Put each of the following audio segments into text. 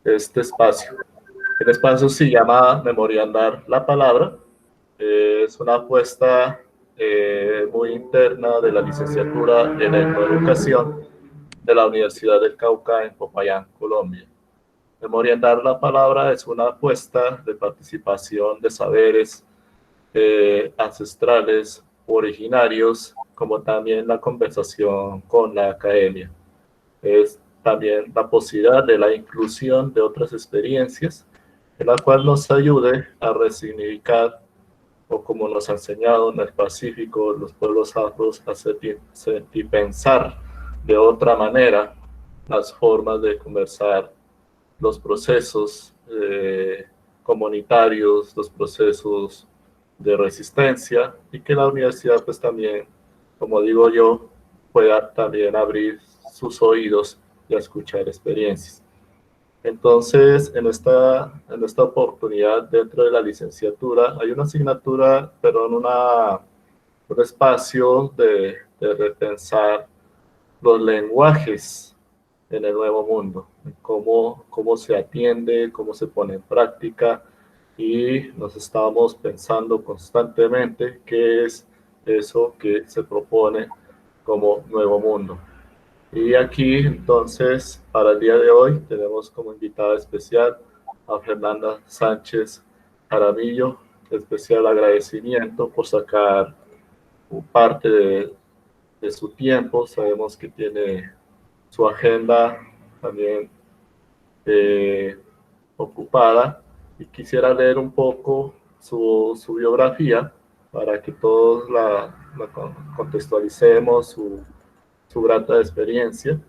este espacio. El espacio se llama Memoriandar la Palabra. Es una apuesta muy interna de la licenciatura en Etnoeducación de la Universidad del Cauca en Popayán, Colombia. Memoriandar la Palabra es una apuesta de participación de saberes ancestrales, originarios, como también la conversación con la academia. Es también la posibilidad de la inclusión de otras experiencias, en la cual nos ayude a resignificar, o como nos ha enseñado en el Pacífico, los pueblos afros, a sentir, pensar de otra manera las formas de conversar, los procesos comunitarios, los procesos de resistencia, y que la universidad pues también, como digo yo, pueda también abrir sus oídos y a escuchar experiencias. Entonces, en esta oportunidad, dentro de la licenciatura, hay una asignatura, perdón, un espacio de repensar los lenguajes en el nuevo mundo, cómo se atiende, cómo se pone en práctica, y nos estamos pensando constantemente qué es eso que se propone como nuevo mundo. Y aquí, entonces, para el día de hoy, tenemos como invitada especial a Fernanda Sánchez Jaramillo. Especial agradecimiento por sacar parte de su tiempo. Sabemos que tiene su agenda también eh, ocupada, y quisiera leer un poco su biografía para que todos la contextualicemos, su grata experiencia,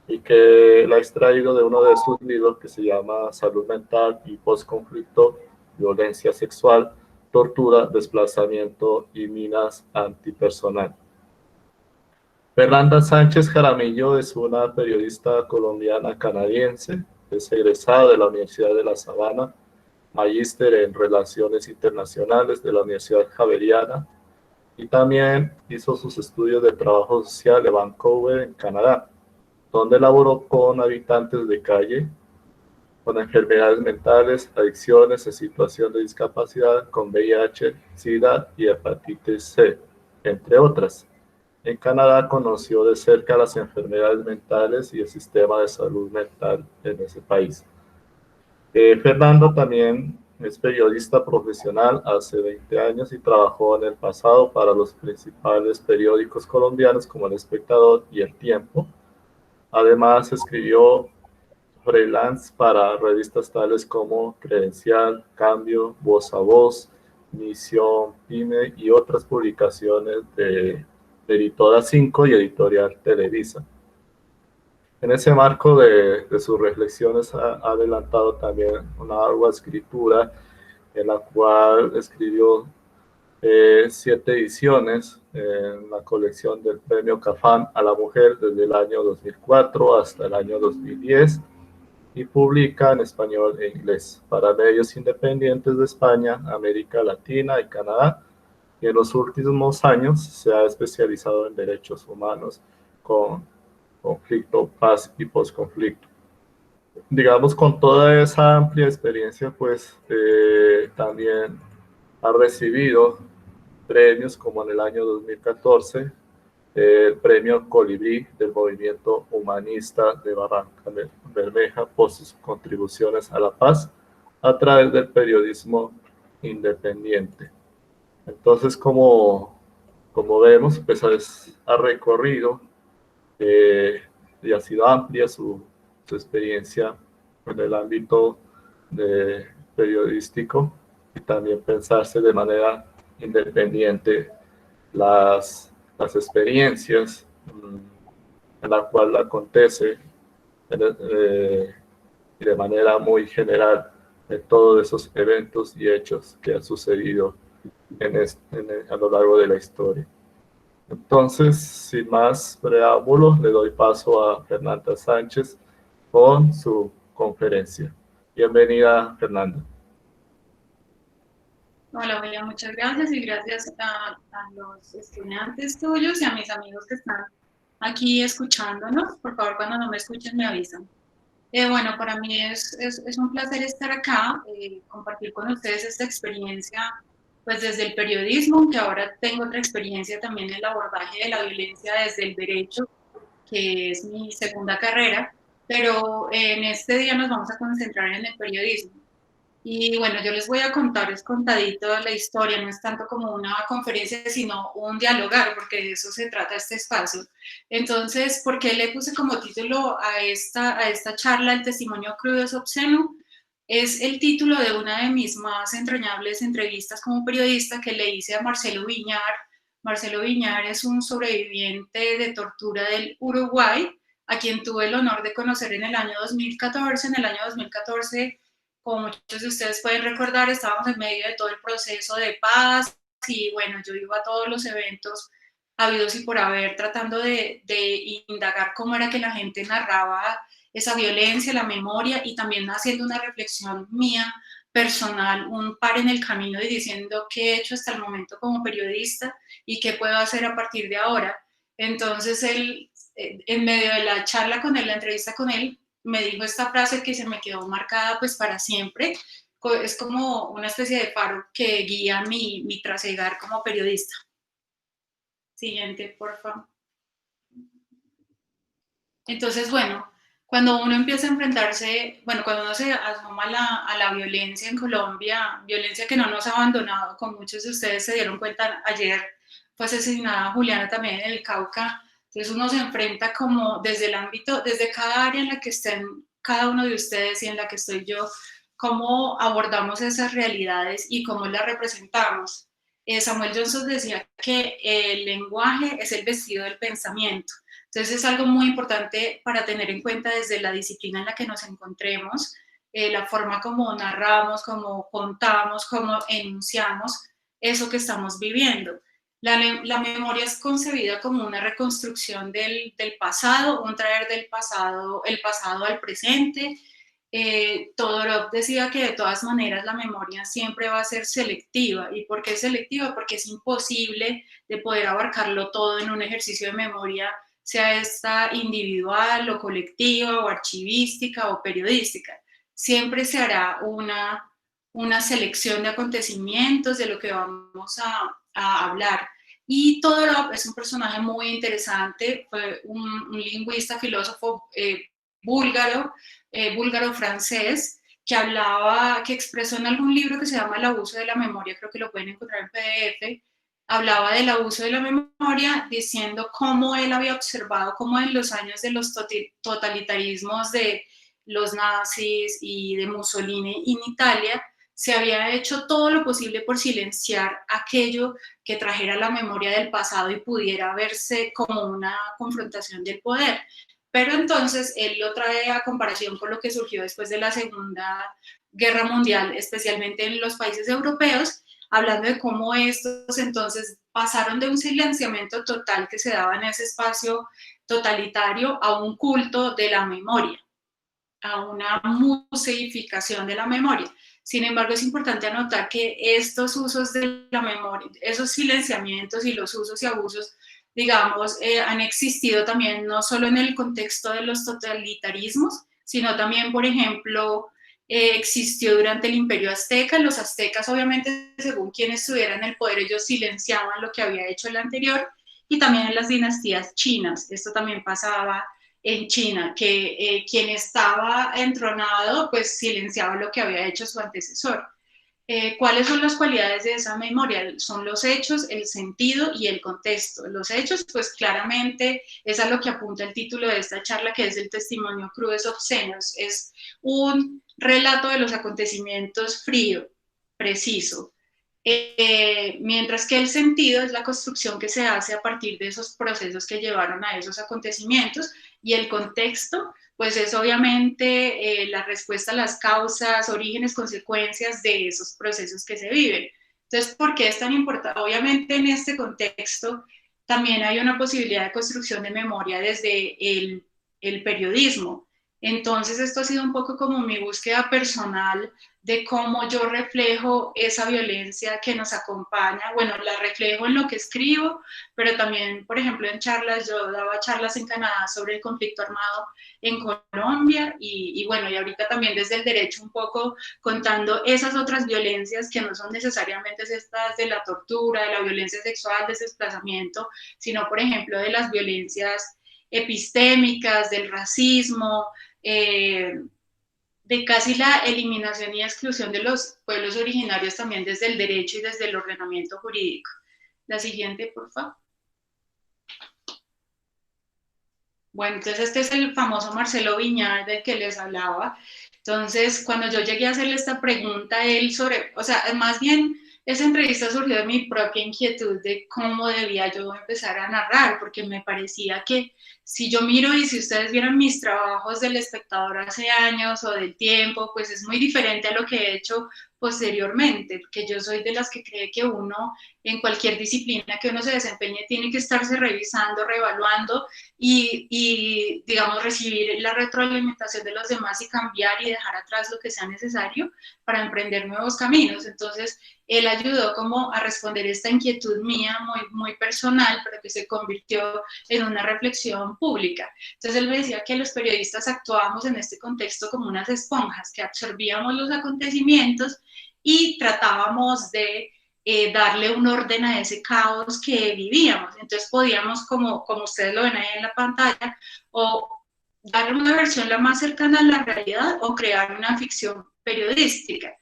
y que la he extraído de uno de sus libros que se llama Salud Mental y Postconflicto, Violencia Sexual, Tortura, Desplazamiento y Minas Antipersonal. Fernanda Sánchez Jaramillo es una periodista colombiana canadiense, es egresada de la Universidad de La Sabana, magíster en Relaciones Internacionales de la Universidad Javeriana, y también hizo sus estudios de trabajo social en Vancouver, en Canadá, donde laboró con habitantes de calle, con enfermedades mentales, adicciones en situación de discapacidad, con VIH, SIDA y hepatitis C, entre otras. En Canadá conoció de cerca las enfermedades mentales y el sistema de salud mental en ese país. Fernando también es periodista profesional hace 20 años y trabajó en el pasado para los principales periódicos colombianos como El Espectador y El Tiempo. Además, escribió freelance para revistas tales como Credencial, Cambio, Voz a Voz, Misión, Pyme y otras publicaciones de Editora 5 y Editorial Televisa. En ese marco de sus reflexiones ha adelantado también una ardua escritura en la cual escribió 7 ediciones en la colección del Premio Cafam a la Mujer desde el año 2004 hasta el año 2010, y publica en español e inglés para medios independientes de España, América Latina y Canadá, y en los últimos años se ha especializado en derechos humanos con conflicto, paz y posconflicto. Digamos, con toda esa amplia experiencia, pues también ha recibido premios como en el año 2014, el premio Colibrí del Movimiento Humanista de Barranca Bermeja por sus contribuciones a la paz a través del periodismo independiente. Entonces, como vemos, pues ha recorrido y ha sido amplia su experiencia en el ámbito periodístico, y también pensarse de manera independiente las experiencias en la cual acontece y de manera muy general en todos esos eventos y hechos que han sucedido a lo largo de la historia. Entonces, sin más preámbulos, le doy paso a Fernanda Sánchez con su conferencia. Bienvenida, Fernanda. Hola, William, muchas gracias y gracias a los estudiantes tuyos y a mis amigos que están aquí escuchándonos. Por favor, cuando no me escuchen, me avisan. Bueno, para mí es un placer estar acá, compartir con ustedes esta experiencia, pues desde el periodismo, que ahora tengo otra experiencia también en el abordaje de la violencia desde el derecho, que es mi segunda carrera, pero en este día nos vamos a concentrar en el periodismo. Y bueno, yo les voy a contar, es contadito la historia, no es tanto como una conferencia, sino un dialogar, porque de eso se trata este espacio. Entonces, ¿por qué le puse como título a esta charla El testimonio crudo es obsceno? Es el título de una de mis más entrañables entrevistas como periodista que le hice a Marcelo Viñar. Marcelo Viñar es un sobreviviente de tortura del Uruguay, a quien tuve el honor de conocer en el año 2014. En el año 2014, como muchos de ustedes pueden recordar, estábamos en medio de todo el proceso de paz y bueno, yo iba a todos los eventos habidos y por haber, tratando de indagar cómo era que la gente narraba esa violencia, la memoria, y también haciendo una reflexión mía personal, un par en el camino y diciendo qué he hecho hasta el momento como periodista y qué puedo hacer a partir de ahora. Entonces él, en medio de la charla con él, la entrevista con él, me dijo esta frase que se me quedó marcada pues para siempre. Es como una especie de faro que guía mi trasegar como periodista. Siguiente, por favor. Entonces, bueno, cuando uno empieza a enfrentarse, bueno, cuando uno se asoma a la violencia en Colombia, violencia que no nos ha abandonado, como muchos de ustedes se dieron cuenta ayer, fue asesinada Juliana también en el Cauca. Entonces uno se enfrenta como desde el ámbito, desde cada área en la que estén cada uno de ustedes y en la que estoy yo, cómo abordamos esas realidades y cómo las representamos. Samuel Johnson decía que el lenguaje es el vestido del pensamiento. Entonces es algo muy importante para tener en cuenta desde la disciplina en la que nos encontremos, la forma como narramos, como contamos, como enunciamos eso que estamos viviendo. La memoria es concebida como una reconstrucción del pasado, un traer del pasado, el pasado al presente. Todorov decía que de todas maneras la memoria siempre va a ser selectiva. ¿Y por qué es selectiva? Porque es imposible de poder abarcarlo todo en un ejercicio de memoria, sea esta individual o colectiva o archivística o periodística. Siempre se hará una selección de acontecimientos de lo que vamos a hablar. Y Todorov es un personaje muy interesante, fue un lingüista, filósofo búlgaro, búlgaro-francés, que hablaba, que expresó en algún libro que se llama El abuso de la memoria, creo que lo pueden encontrar en PDF, hablaba del abuso de la memoria, diciendo cómo él había observado cómo en los años de los totalitarismos de los nazis y de Mussolini en Italia, se había hecho todo lo posible por silenciar aquello que trajera la memoria del pasado y pudiera verse como una confrontación del poder. Pero entonces él lo trae a comparación con lo que surgió después de la Segunda Guerra Mundial, especialmente en los países europeos, hablando de cómo estos entonces pasaron de un silenciamiento total que se daba en ese espacio totalitario a un culto de la memoria, a una museificación de la memoria. Sin embargo, es importante anotar que estos usos de la memoria, esos silenciamientos y los usos y abusos, digamos, han existido también no solo en el contexto de los totalitarismos, sino también, por ejemplo, existió durante el Imperio Azteca. Los aztecas, obviamente, según quien estuviera en el poder, ellos silenciaban lo que había hecho el anterior, y también en las dinastías chinas. Esto también pasaba en China, que quien estaba entronado pues silenciaba lo que había hecho su antecesor. ¿Cuáles son las cualidades de esa memoria? Son los hechos, el sentido y el contexto. Los hechos, pues claramente es a lo que apunta el título de esta charla, que es el testimonio crudes obscenos. Es un relato de los acontecimientos frío, preciso. Mientras que el sentido es la construcción que se hace a partir de esos procesos que llevaron a esos acontecimientos, y el contexto pues es obviamente la respuesta a las causas, orígenes, consecuencias de esos procesos que se viven. Entonces, ¿por qué es tan importante? Obviamente en este contexto también hay una posibilidad de construcción de memoria desde el periodismo. Entonces esto ha sido un poco como mi búsqueda personal de cómo yo reflejo esa violencia que nos acompaña. Bueno, la reflejo en lo que escribo, pero también, por ejemplo, en charlas, yo daba charlas en Canadá sobre el conflicto armado en Colombia y bueno, y ahorita también desde el derecho un poco contando esas otras violencias que no son necesariamente estas de la tortura, de la violencia sexual, de ese desplazamiento, sino, por ejemplo, de las violencias epistémicas, del racismo, de casi la eliminación y exclusión de los pueblos originarios también desde el derecho y desde el ordenamiento jurídico. La siguiente, por favor. Bueno, entonces este es el famoso Marcelo Viñar del que les hablaba. Entonces, cuando yo llegué a hacerle esta pregunta a él sobre, o sea, más bien esa entrevista surgió de mi propia inquietud de cómo debía yo empezar a narrar, porque me parecía que si yo miro y si ustedes vieran mis trabajos del espectador hace años o del tiempo, pues es muy diferente a lo que he hecho posteriormente, porque yo soy de las que cree que uno en cualquier disciplina que uno se desempeñe tiene que estarse revisando, reevaluando digamos, recibir la retroalimentación de los demás y cambiar y dejar atrás lo que sea necesario para emprender nuevos caminos. Entonces, él ayudó como a responder esta inquietud mía muy personal, pero que se convirtió en una reflexión pública. Entonces, él me decía que los periodistas actuábamos en este contexto como unas esponjas, que absorbíamos los acontecimientos y tratábamos de darle un orden a ese caos que vivíamos. Entonces podíamos, como ustedes lo ven ahí en la pantalla, o darle una versión la más cercana a la realidad o crear una ficción periodística.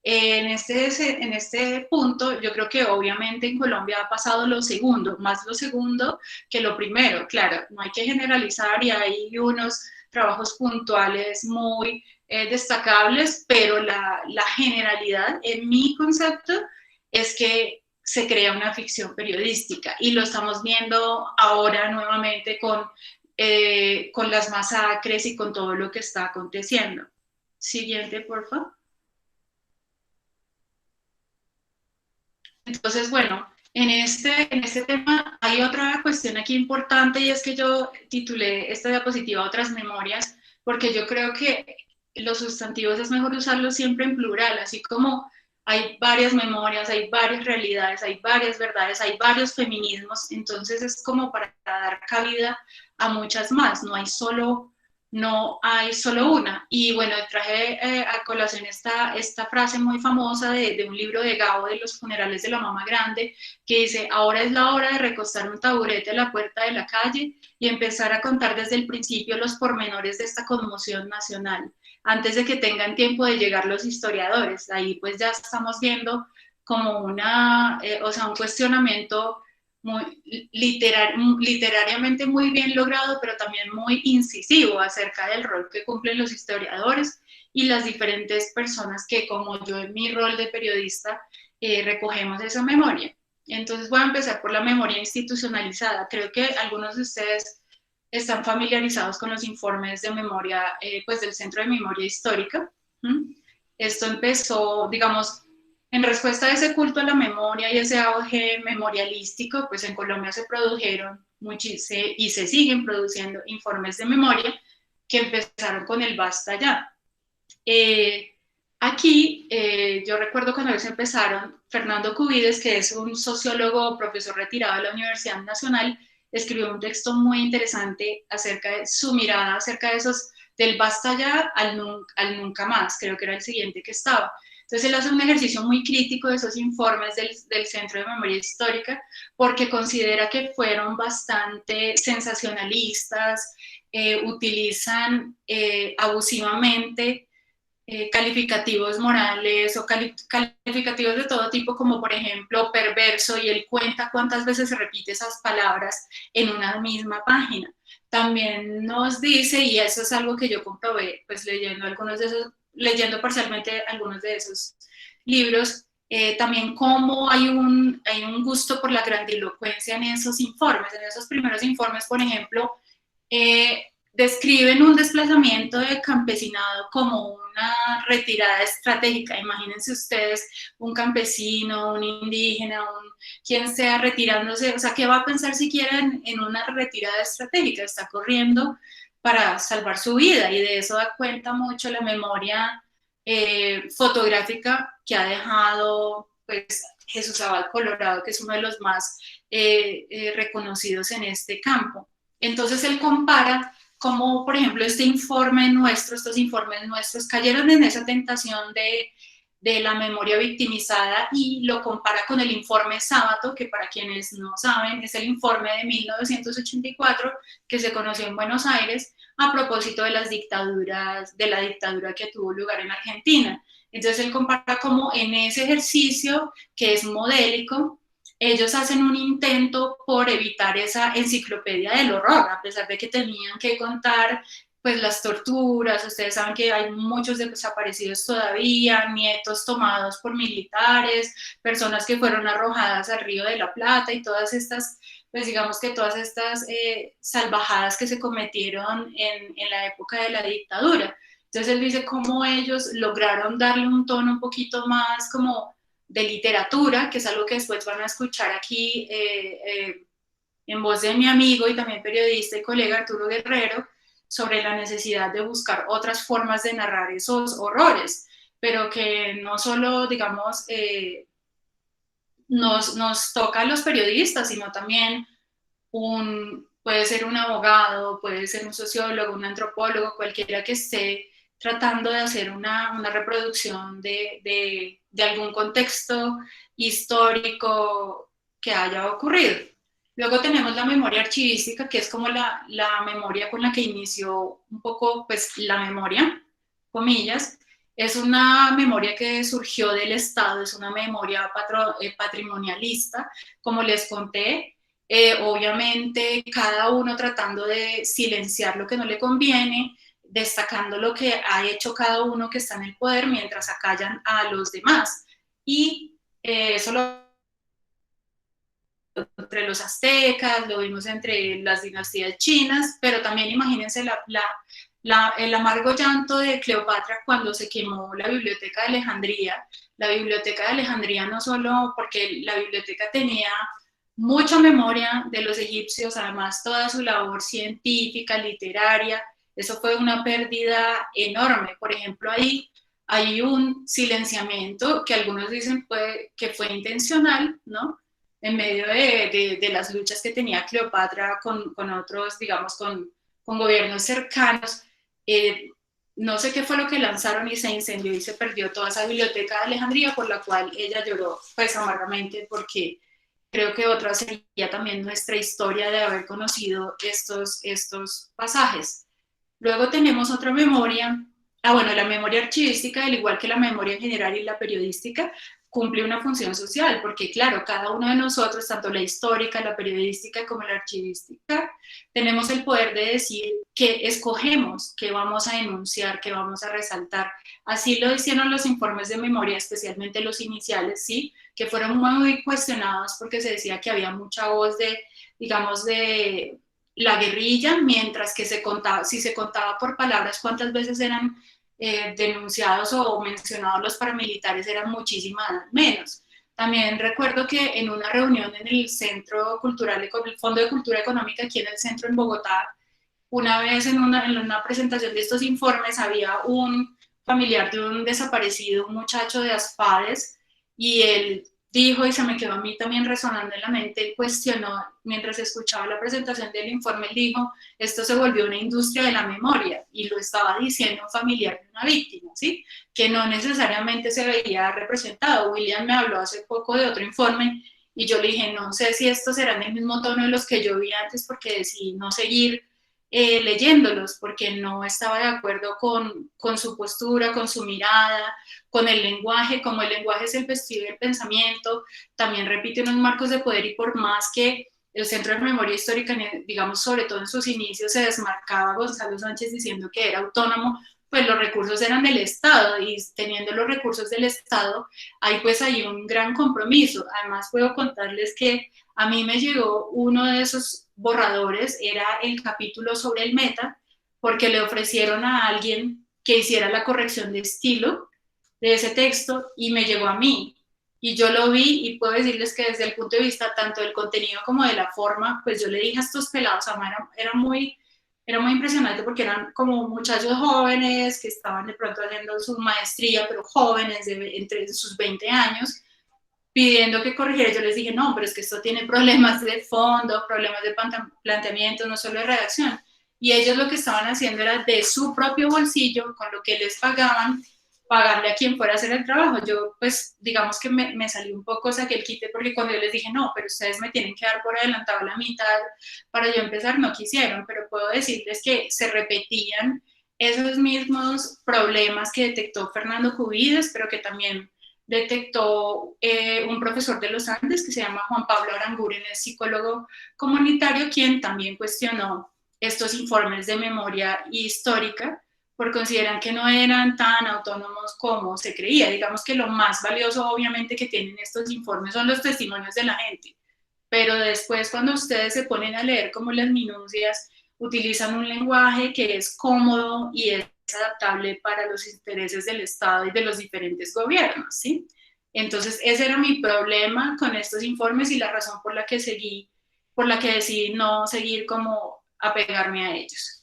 En este punto, yo creo que obviamente en Colombia ha pasado lo segundo, más lo segundo que lo primero. Claro, no hay que generalizar y hay unos trabajos puntuales muy destacables, pero la generalidad en mi concepto es que se crea una ficción periodística y lo estamos viendo ahora nuevamente con las masacres y con todo lo que está aconteciendo. Siguiente, por favor. Entonces, bueno, en este tema hay otra cuestión aquí importante y es que yo titulé esta diapositiva Otras Memorias porque yo creo que los sustantivos es mejor usarlos siempre en plural, así como hay varias memorias, hay varias realidades, hay varias verdades, hay varios feminismos, entonces es como para dar cabida a muchas más, no hay solo una. Y bueno, traje a colación esta frase muy famosa de un libro de Gabo de los funerales de la mamá grande, que dice, ahora es la hora de recostar un taburete a la puerta de la calle y empezar a contar desde el principio los pormenores de esta conmoción nacional, antes de que tengan tiempo de llegar los historiadores. Ahí pues ya estamos viendo como un cuestionamiento literariamente muy bien logrado, pero también muy incisivo acerca del rol que cumplen los historiadores y las diferentes personas que, como yo en mi rol de periodista, recogemos esa memoria. Entonces voy a empezar por la memoria institucionalizada. Creo que algunos de ustedes están familiarizados con los informes de memoria, pues del Centro de Memoria Histórica. Esto empezó, digamos, en respuesta a ese culto a la memoria y ese auge memorialístico, pues en Colombia se produjeron y se siguen produciendo informes de memoria que empezaron con el basta ya. Aquí, yo recuerdo cuando ellos empezaron, Fernando Cubides, que es un sociólogo, profesor retirado de la Universidad Nacional, escribió un texto muy interesante acerca de su mirada, acerca de del basta ya al nunca más, creo que era el siguiente que estaba. Entonces él hace un ejercicio muy crítico de esos informes del Centro de Memoria Histórica porque considera que fueron bastante sensacionalistas, utilizan abusivamente calificativos morales o calificativos de todo tipo, como por ejemplo perverso, y él cuenta cuántas veces se repite esas palabras en una misma página. También nos dice, y eso es algo que yo comprobé, pues leyendo parcialmente algunos de esos libros, también cómo hay un gusto por la grandilocuencia en esos informes. En esos primeros informes, por ejemplo, describen un desplazamiento de campesinado como una retirada estratégica. Imagínense ustedes un campesino, un indígena, quien sea retirándose, o sea, ¿qué va a pensar siquiera en una retirada estratégica? Está corriendo para salvar su vida, y de eso da cuenta mucho la memoria fotográfica que ha dejado pues, Jesús Abad Colorado, que es uno de los más reconocidos en este campo. Entonces él compara cómo, por ejemplo, estos informes nuestros cayeron en esa tentación de la memoria victimizada, y lo compara con el informe Sábato, que para quienes no saben es el informe de 1984 que se conoció en Buenos Aires a propósito de las dictaduras, de la dictadura que tuvo lugar en Argentina. Entonces él compara cómo en ese ejercicio que es modélico, ellos hacen un intento por evitar esa enciclopedia del horror, a pesar de que tenían que contar pues las torturas. Ustedes saben que hay muchos desaparecidos todavía, nietos tomados por militares, personas que fueron arrojadas al Río de la Plata, y todas estas, pues digamos que todas estas salvajadas que se cometieron en la época de la dictadura. Entonces él dice cómo ellos lograron darle un tono un poquito más como de literatura, que es algo que después van a escuchar aquí en voz de mi amigo y también periodista y colega Arturo Guerrero, sobre la necesidad de buscar otras formas de narrar esos horrores, pero que no solo, digamos, nos toca a los periodistas, sino también puede ser un abogado, puede ser un sociólogo, un antropólogo, cualquiera que esté tratando de hacer una reproducción de algún contexto histórico que haya ocurrido. Luego tenemos la memoria archivística, que es como la memoria con la que inició un poco pues, la memoria, comillas. Es una memoria que surgió del Estado, es una memoria patrimonialista, como les conté. Obviamente cada uno tratando de silenciar lo que no le conviene, destacando lo que ha hecho cada uno que está en el poder mientras acallan a los demás. Y eso lo entre los aztecas, lo vimos entre las dinastías chinas, pero también imagínense el amargo llanto de Cleopatra cuando se quemó la biblioteca de Alejandría. La biblioteca de Alejandría no solo porque la biblioteca tenía mucha memoria de los egipcios, además toda su labor científica, literaria, eso fue una pérdida enorme. Por ejemplo, ahí hay un silenciamiento que algunos dicen que fue intencional, ¿no? En medio de las luchas que tenía Cleopatra con otros, digamos, con gobiernos cercanos. No sé qué fue lo que lanzaron y se incendió y se perdió toda esa biblioteca de Alejandría, por la cual ella lloró pues amargamente, porque creo que otra sería también nuestra historia de haber conocido estos pasajes. Luego tenemos otra memoria, bueno, la memoria archivística, al igual que la memoria en general y la periodística, cumple una función social, porque claro, cada uno de nosotros, tanto la histórica, la periodística como la archivística, tenemos el poder de decir qué escogemos, qué vamos a denunciar, qué vamos a resaltar. Así lo hicieron los informes de memoria, especialmente los iniciales, ¿sí? Que fueron muy cuestionados porque se decía que había mucha voz digamos, de la guerrilla, mientras que si se contaba por palabras cuántas veces eran denunciados o mencionados los paramilitares, eran muchísimas menos. También recuerdo que en una reunión en el Centro Cultural, el Fondo de Cultura Económica aquí en el centro en Bogotá, una vez en una presentación de estos informes había un familiar de un desaparecido, un muchacho de Aspades, y él dijo, y se me quedó a mí también resonando en la mente, él cuestionó, mientras escuchaba la presentación del informe, él dijo, esto se volvió una industria de la memoria, y lo estaba diciendo un familiar de una víctima, ¿sí? Que no necesariamente se veía representado. William me habló hace poco de otro informe, y yo le dije, no sé si estos serán el mismo tono de los que yo vi antes, porque decidí no seguir leyéndolos, porque no estaba de acuerdo con su postura, con su mirada, con el lenguaje. Como el lenguaje es el vestido del pensamiento, también repite unos marcos de poder, y por más que el Centro de Memoria Histórica, digamos, sobre todo en sus inicios, se desmarcaba Gonzalo Sánchez diciendo que era autónomo, pues los recursos eran del Estado, y teniendo los recursos del Estado, hay un gran compromiso. Además, puedo contarles que a mí me llegó uno de esos borradores, era el capítulo sobre el meta, porque le ofrecieron a alguien que hiciera la corrección de estilo de ese texto, y me llegó a mí. Y yo lo vi, y puedo decirles que desde el punto de vista tanto del contenido como de la forma, pues yo le dije a estos pelados, era muy era muy impresionante porque eran como muchachos jóvenes que estaban de pronto haciendo su maestría, pero jóvenes, entre sus 20 años, pidiendo que corrigiera. Yo les dije, no, pero es que esto tiene problemas de fondo, problemas de planteamiento, no solo de redacción. Y ellos lo que estaban haciendo era de su propio bolsillo, con lo que les pagaban, pagarle a quien fuera a hacer el trabajo. Yo, pues, digamos que me salí un poco, saqué el quite, porque cuando yo les dije, no, pero ustedes me tienen que dar por adelantado la mitad para yo empezar, no quisieron, pero puedo decirles que se repetían esos mismos problemas que detectó Fernando Cubides, pero que también detectó un profesor de los Andes que se llama Juan Pablo Aranguren, es psicólogo comunitario, quien también cuestionó estos informes de memoria histórica, porque consideran que no eran tan autónomos como se creía. Digamos que lo más valioso, obviamente, que tienen estos informes son los testimonios de la gente, pero después cuando ustedes se ponen a leer como las minucias, utilizan un lenguaje que es cómodo y es adaptable para los intereses del Estado y de los diferentes gobiernos, ¿sí? Entonces, ese era mi problema con estos informes y la razón por la que decidí no seguir como apegarme a ellos.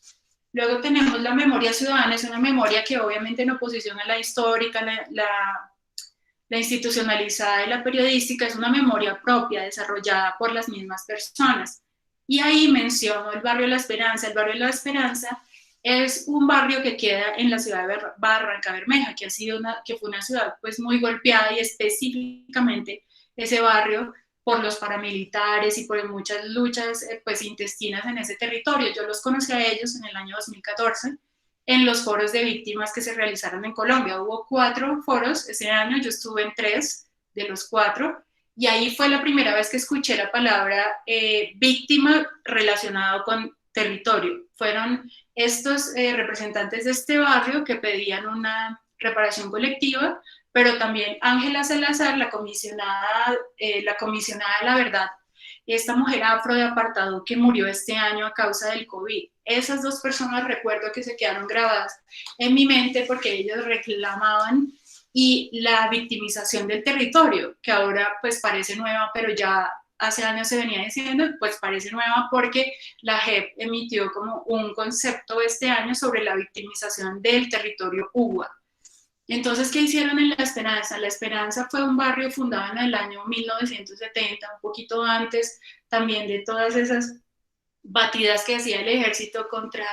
Luego tenemos la memoria ciudadana, es una memoria que obviamente en oposición a la histórica, la institucionalizada y la periodística, es una memoria propia desarrollada por las mismas personas. Y ahí menciono el barrio La Esperanza. El barrio La Esperanza es un barrio que queda en la ciudad de Barranca Bermeja, que fue una ciudad pues muy golpeada, y específicamente ese barrio por los paramilitares y por muchas luchas pues intestinas en ese territorio. Yo los conocí a ellos en el año 2014 en los foros de víctimas que se realizaron en Colombia. Hubo 4 foros ese año, yo estuve en 3 de los 4, y ahí fue la primera vez que escuché la palabra víctima relacionado con territorio. Fueron estos representantes de este barrio que pedían una reparación colectiva, pero también Ángela Salazar, la comisionada de la verdad, esta mujer afro de apartado que murió este año a causa del COVID. Esas 2 personas recuerdo que se quedaron grabadas en mi mente porque ellos reclamaban y la victimización del territorio, que ahora pues parece nueva, pero ya hace años se venía diciendo, pues parece nueva porque la JEP emitió como un concepto este año sobre la victimización del territorio UBA. Entonces, ¿qué hicieron en La Esperanza? La Esperanza fue un barrio fundado en el año 1970, un poquito antes también de todas esas batidas que hacía el ejército contra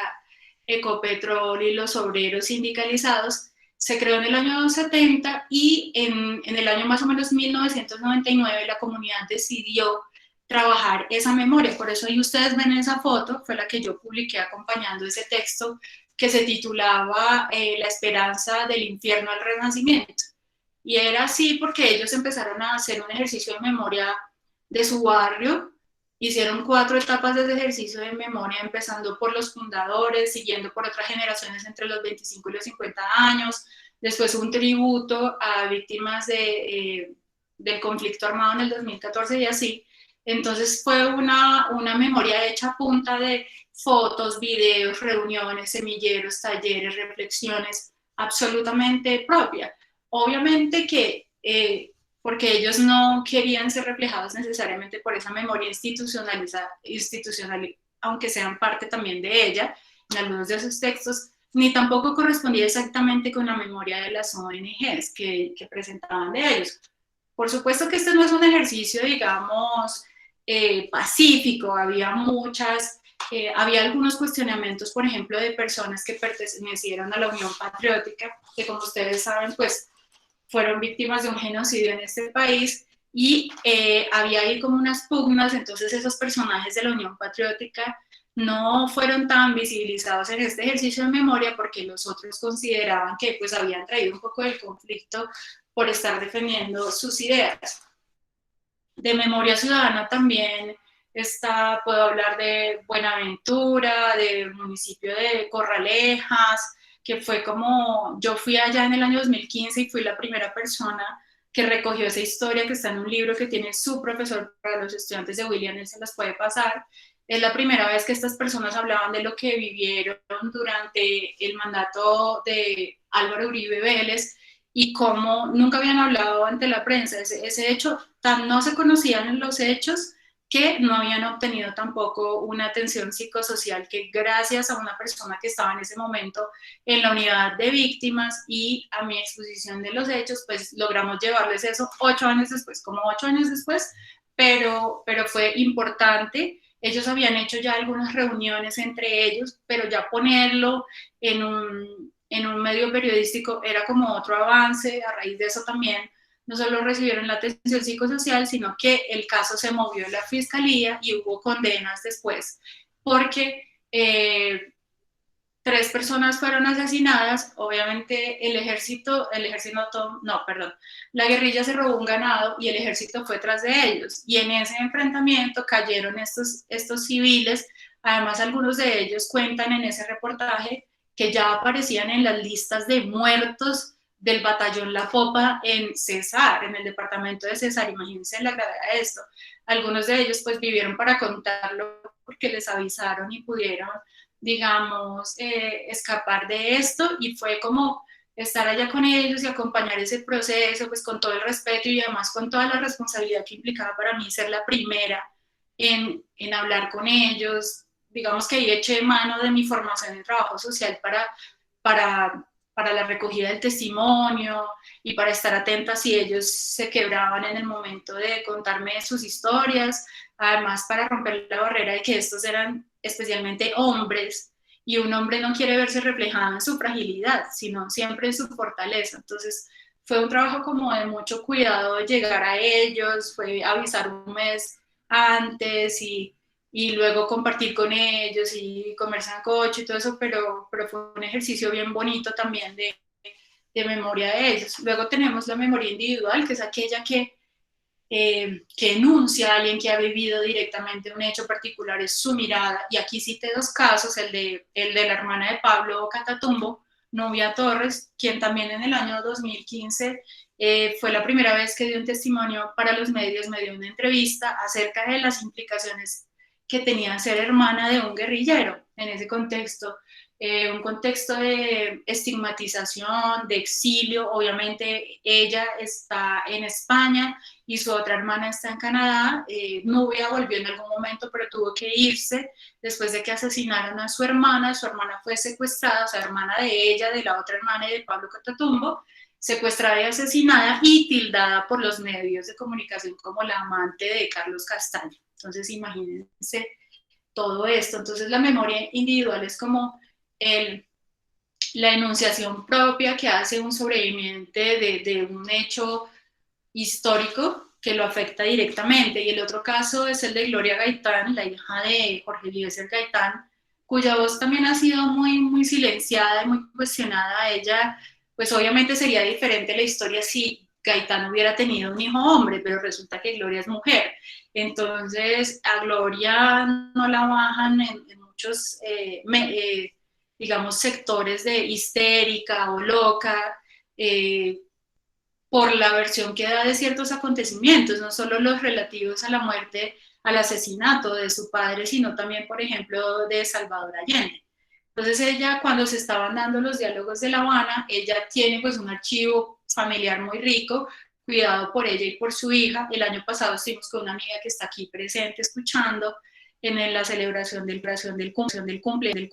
Ecopetrol y los obreros sindicalizados. Se creó en el año 70 y en el año más o menos 1999 la comunidad decidió trabajar esa memoria. Por eso ahí ustedes ven esa foto, fue la que yo publiqué acompañando ese texto que se titulaba La esperanza del infierno al renacimiento. Y era así porque ellos empezaron a hacer un ejercicio de memoria de su barrio. Hicieron 4 etapas de ese ejercicio de memoria, empezando por los fundadores, siguiendo por otras generaciones entre los 25 y los 50 años, después un tributo a víctimas del conflicto armado en el 2014 y así. Entonces fue una memoria hecha a punta de fotos, videos, reuniones, semilleros, talleres, reflexiones, absolutamente propia. Obviamente que porque ellos no querían ser reflejados necesariamente por esa memoria institucional, aunque sean parte también de ella, en algunos de sus textos, ni tampoco correspondía exactamente con la memoria de las ONGs que presentaban de ellos. Por supuesto que este no es un ejercicio, digamos, pacífico, había algunos cuestionamientos, por ejemplo, de personas que pertenecieron a la Unión Patriótica, que como ustedes saben, pues fueron víctimas de un genocidio en este país, y había ahí como unas pugnas. Entonces esos personajes de la Unión Patriótica no fueron tan visibilizados en este ejercicio de memoria porque los otros consideraban que pues habían traído un poco del conflicto por estar defendiendo sus ideas. De memoria ciudadana también puedo hablar de Buenaventura, del municipio de Corralejas, que fue como, yo fui allá en el año 2015 y fui la primera persona que recogió esa historia que está en un libro que tiene su profesor para los estudiantes de William, él se las puede pasar. Es la primera vez que estas personas hablaban de lo que vivieron durante el mandato de Álvaro Uribe Vélez y cómo nunca habían hablado ante la prensa. Ese hecho, tan no se conocían los hechos, que no habían obtenido tampoco una atención psicosocial, que gracias a una persona que estaba en ese momento en la unidad de víctimas y a mi exposición de los hechos, pues logramos llevarles eso 8 años después, como 8 años después, pero fue importante. Ellos habían hecho ya algunas reuniones entre ellos, pero ya ponerlo en un medio periodístico era como otro avance. A raíz de eso también no solo recibieron la atención psicosocial, sino que el caso se movió a la fiscalía y hubo condenas después, porque 3 personas fueron asesinadas. Obviamente la guerrilla se robó un ganado y el ejército fue tras de ellos. Y en ese enfrentamiento cayeron estos civiles. Además, algunos de ellos cuentan en ese reportaje que ya aparecían en las listas de muertos del batallón La Popa en Cesar, en el departamento de Cesar. Imagínense la gravedad de esto. Algunos de ellos pues vivieron para contarlo porque les avisaron y pudieron, digamos, escapar de esto, y fue como estar allá con ellos y acompañar ese proceso, pues con todo el respeto y además con toda la responsabilidad que implicaba para mí ser la primera en hablar con ellos. Digamos que ahí eché mano de mi formación en trabajo social para, para la recogida del testimonio y para estar atenta si ellos se quebraban en el momento de contarme sus historias, además para romper la barrera de que estos eran especialmente hombres, y un hombre no quiere verse reflejado en su fragilidad, sino siempre en su fortaleza. Entonces, fue un trabajo como de mucho cuidado de llegar a ellos, fue avisar un mes antes y luego compartir con ellos y comer sancocho y todo eso, pero fue un ejercicio bien bonito también de memoria de ellos. Luego tenemos la memoria individual, que es aquella que enuncia a alguien que ha vivido directamente un hecho particular, es su mirada. Y aquí cité 2 casos, el de la hermana de Pablo Catatumbo, Nubia Torres, quien también en el año 2015 fue la primera vez que dio un testimonio para los medios, me dio una entrevista acerca de las implicaciones que tenía ser hermana de un guerrillero en ese contexto. Un contexto de estigmatización, de exilio. Obviamente ella está en España y su otra hermana está en Canadá. Nubia volvió en algún momento, pero tuvo que irse después de que asesinaron a su hermana. Su hermana fue secuestrada, o sea, hermana de ella, de la otra hermana y de Pablo Catatumbo, secuestrada y asesinada y tildada por los medios de comunicación como la amante de Carlos Castaño. Entonces, imagínense todo esto. Entonces, la memoria individual es como la enunciación propia que hace un sobreviviente de un hecho histórico que lo afecta directamente. Y el otro caso es el de Gloria Gaitán, la hija de Jorge Eliezer Gaitán, cuya voz también ha sido muy, muy silenciada y muy cuestionada. Ella, pues obviamente sería diferente la historia si Gaitán hubiera tenido un hijo hombre, pero resulta que Gloria es mujer. Entonces, a Gloria no la bajan en muchos, digamos, sectores de histérica o loca, por la versión que da de ciertos acontecimientos, no solo los relativos a la muerte, al asesinato de su padre, sino también, por ejemplo, de Salvador Allende. Entonces ella, cuando se estaban dando los diálogos de La Habana, ella tiene pues un archivo familiar muy rico, cuidado por ella y por su hija. El año pasado estuvimos con una amiga que está aquí presente escuchando en la celebración del cumpleaños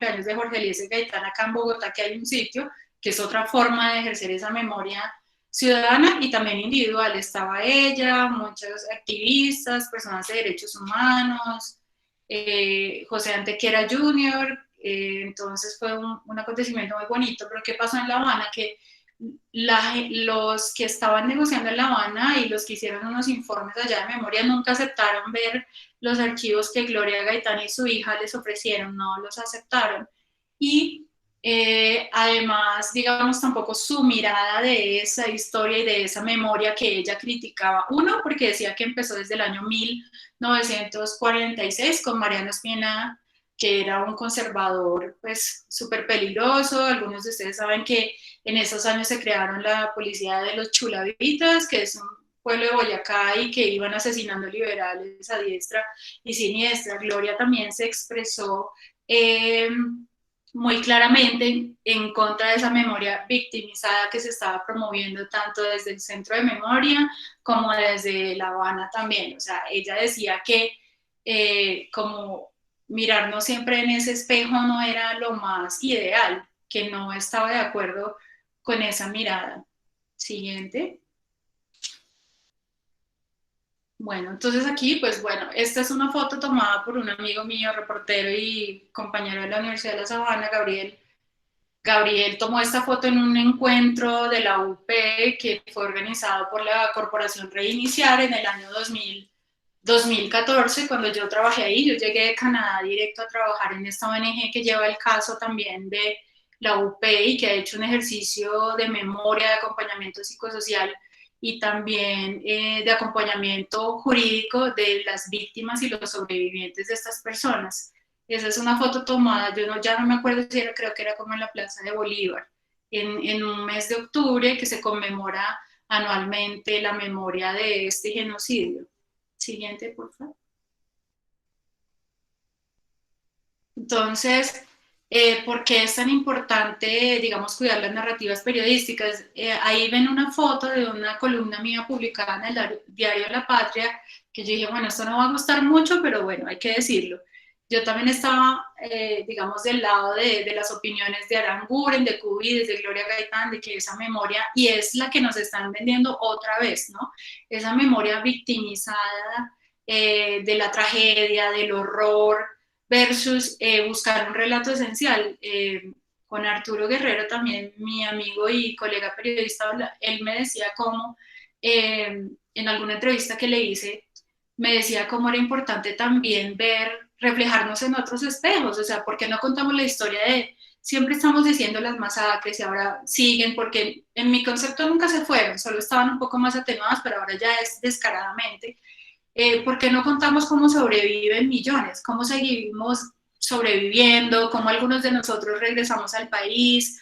de Jorge Eliezer Gaitán acá en Bogotá, que hay un sitio, que es otra forma de ejercer esa memoria ciudadana y también individual. Estaba ella, muchos activistas, personas de derechos humanos, José Antequera Jr., entonces fue un acontecimiento muy bonito. Pero ¿qué pasó en La Habana? Que los que estaban negociando en La Habana y los que hicieron unos informes allá de memoria nunca aceptaron ver los archivos que Gloria Gaitán y su hija les ofrecieron, no los aceptaron. Y además, digamos, tampoco su mirada de esa historia y de esa memoria que ella criticaba. Uno, porque decía que empezó desde el año 1946 con Mariano Espina, que era un conservador pues súper peligroso. Algunos de ustedes saben que en esos años se crearon la policía de los Chulavitas, que es un pueblo de Boyacá y que iban asesinando liberales a diestra y siniestra. Gloria también se expresó muy claramente en contra de esa memoria victimizada que se estaba promoviendo tanto desde el Centro de Memoria como desde La Habana también. O sea, ella decía que como mirarnos siempre en ese espejo no era lo más ideal, que no estaba de acuerdo con esa mirada. Siguiente. Bueno, entonces aquí, pues bueno, esta es una foto tomada por un amigo mío, reportero y compañero de la Universidad de La Sabana, Gabriel. Gabriel tomó esta foto en un encuentro de la UP que fue organizado por la Corporación Reiniciar en el año 2014, cuando yo trabajé ahí. Yo llegué de Canadá directo a trabajar en esta ONG que lleva el caso también de la UP y que ha hecho un ejercicio de memoria, de acompañamiento psicosocial y también de acompañamiento jurídico de las víctimas y los sobrevivientes de estas personas. Esa es una foto tomada, yo no, ya no me acuerdo si era, creo que era como en la Plaza de Bolívar, en un mes de octubre que se conmemora anualmente la memoria de este genocidio. Siguiente, por favor. Entonces, ¿por qué es tan importante, digamos, cuidar las narrativas periodísticas? Ahí ven una foto de una columna mía publicada en el diario La Patria, que yo dije, bueno, esto no va a gustar mucho, pero bueno, hay que decirlo. Yo también estaba, digamos, del lado de las opiniones de Aranguren, de Cubides, de Gloria Gaitán, de que esa memoria, y es la que nos están vendiendo otra vez, ¿no? Esa memoria victimizada de la tragedia, del horror, versus buscar un relato esencial. Con Arturo Guerrero, también mi amigo y colega periodista, él me decía cómo, en alguna entrevista que le hice, me decía cómo era importante también ver, reflejarnos en otros espejos, o sea, ¿por qué no contamos la historia de, siempre estamos diciendo las masacres y ahora siguen, porque en mi concepto nunca se fueron, solo estaban un poco más atenuadas, pero ahora ya es descaradamente. ¿Por qué no contamos cómo sobreviven millones? ¿Cómo seguimos sobreviviendo? ¿Cómo algunos de nosotros regresamos al país?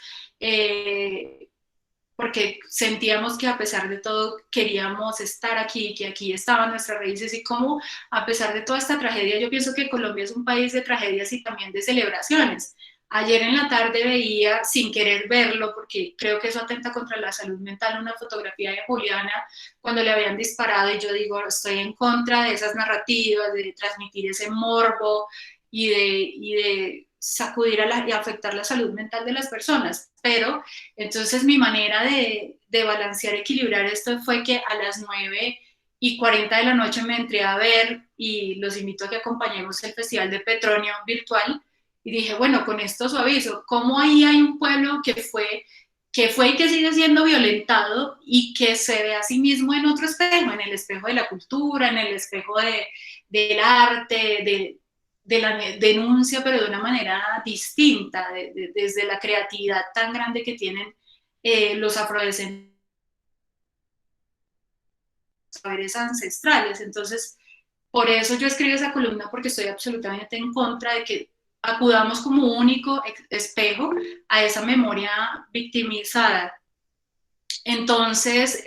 Porque sentíamos que a pesar de todo queríamos estar aquí, que aquí estaban nuestras raíces y cómo a pesar de toda esta tragedia, yo pienso que Colombia es un país de tragedias y también de celebraciones. Ayer en la tarde veía, sin querer verlo, porque creo que eso atenta contra la salud mental, una fotografía de Juliana cuando le habían disparado, y yo digo, estoy en contra de esas narrativas, de transmitir ese morbo y de sacudir y afectar la salud mental de las personas. Pero entonces mi manera de balancear, equilibrar esto fue que a las 9:40 de la noche me entré a ver, y los invito a que acompañemos el Festival de Petronio virtual, y dije, bueno, con esto suavizo, ¿cómo ahí hay un pueblo que fue y que sigue siendo violentado y que se ve a sí mismo en otro espejo, en el espejo de la cultura, en el espejo del arte, de la denuncia, pero de una manera distinta, desde la creatividad tan grande que tienen los afrodescendientes, saberes ancestrales? Entonces, por eso yo escribo esa columna, porque estoy absolutamente en contra de que acudamos como único espejo a esa memoria victimizada. Entonces,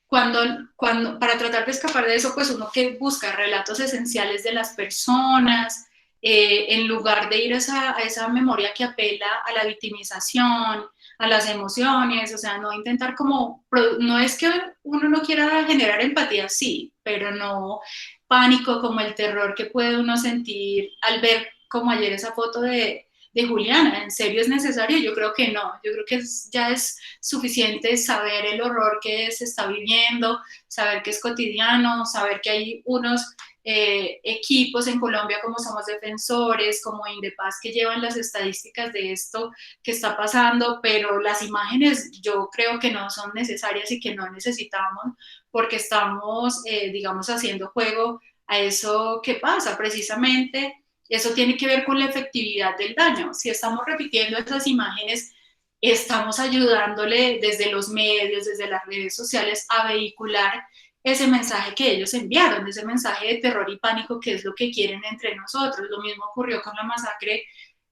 para tratar de escapar de eso, pues uno que busca relatos esenciales de las personas, en lugar de ir a esa memoria que apela a la victimización, a las emociones, o sea, no intentar como, no es que uno no quiera generar empatía, sí, pero no pánico como el terror que puede uno sentir al ver como ayer esa foto de Juliana. ¿En serio es necesario? Yo creo que no, yo creo que ya es suficiente saber el horror que se está viviendo, saber que es cotidiano, saber que hay unos equipos en Colombia como Somos Defensores, como Indepaz, que llevan las estadísticas de esto que está pasando, pero las imágenes yo creo que no son necesarias y que no necesitamos, porque estamos, digamos, haciendo juego a eso que pasa precisamente. Eso tiene que ver con la efectividad del daño. Si estamos repitiendo esas imágenes, estamos ayudándole desde los medios, desde las redes sociales, a vehicular ese mensaje que ellos enviaron, ese mensaje de terror y pánico, que es lo que quieren entre nosotros. Lo mismo ocurrió con la masacre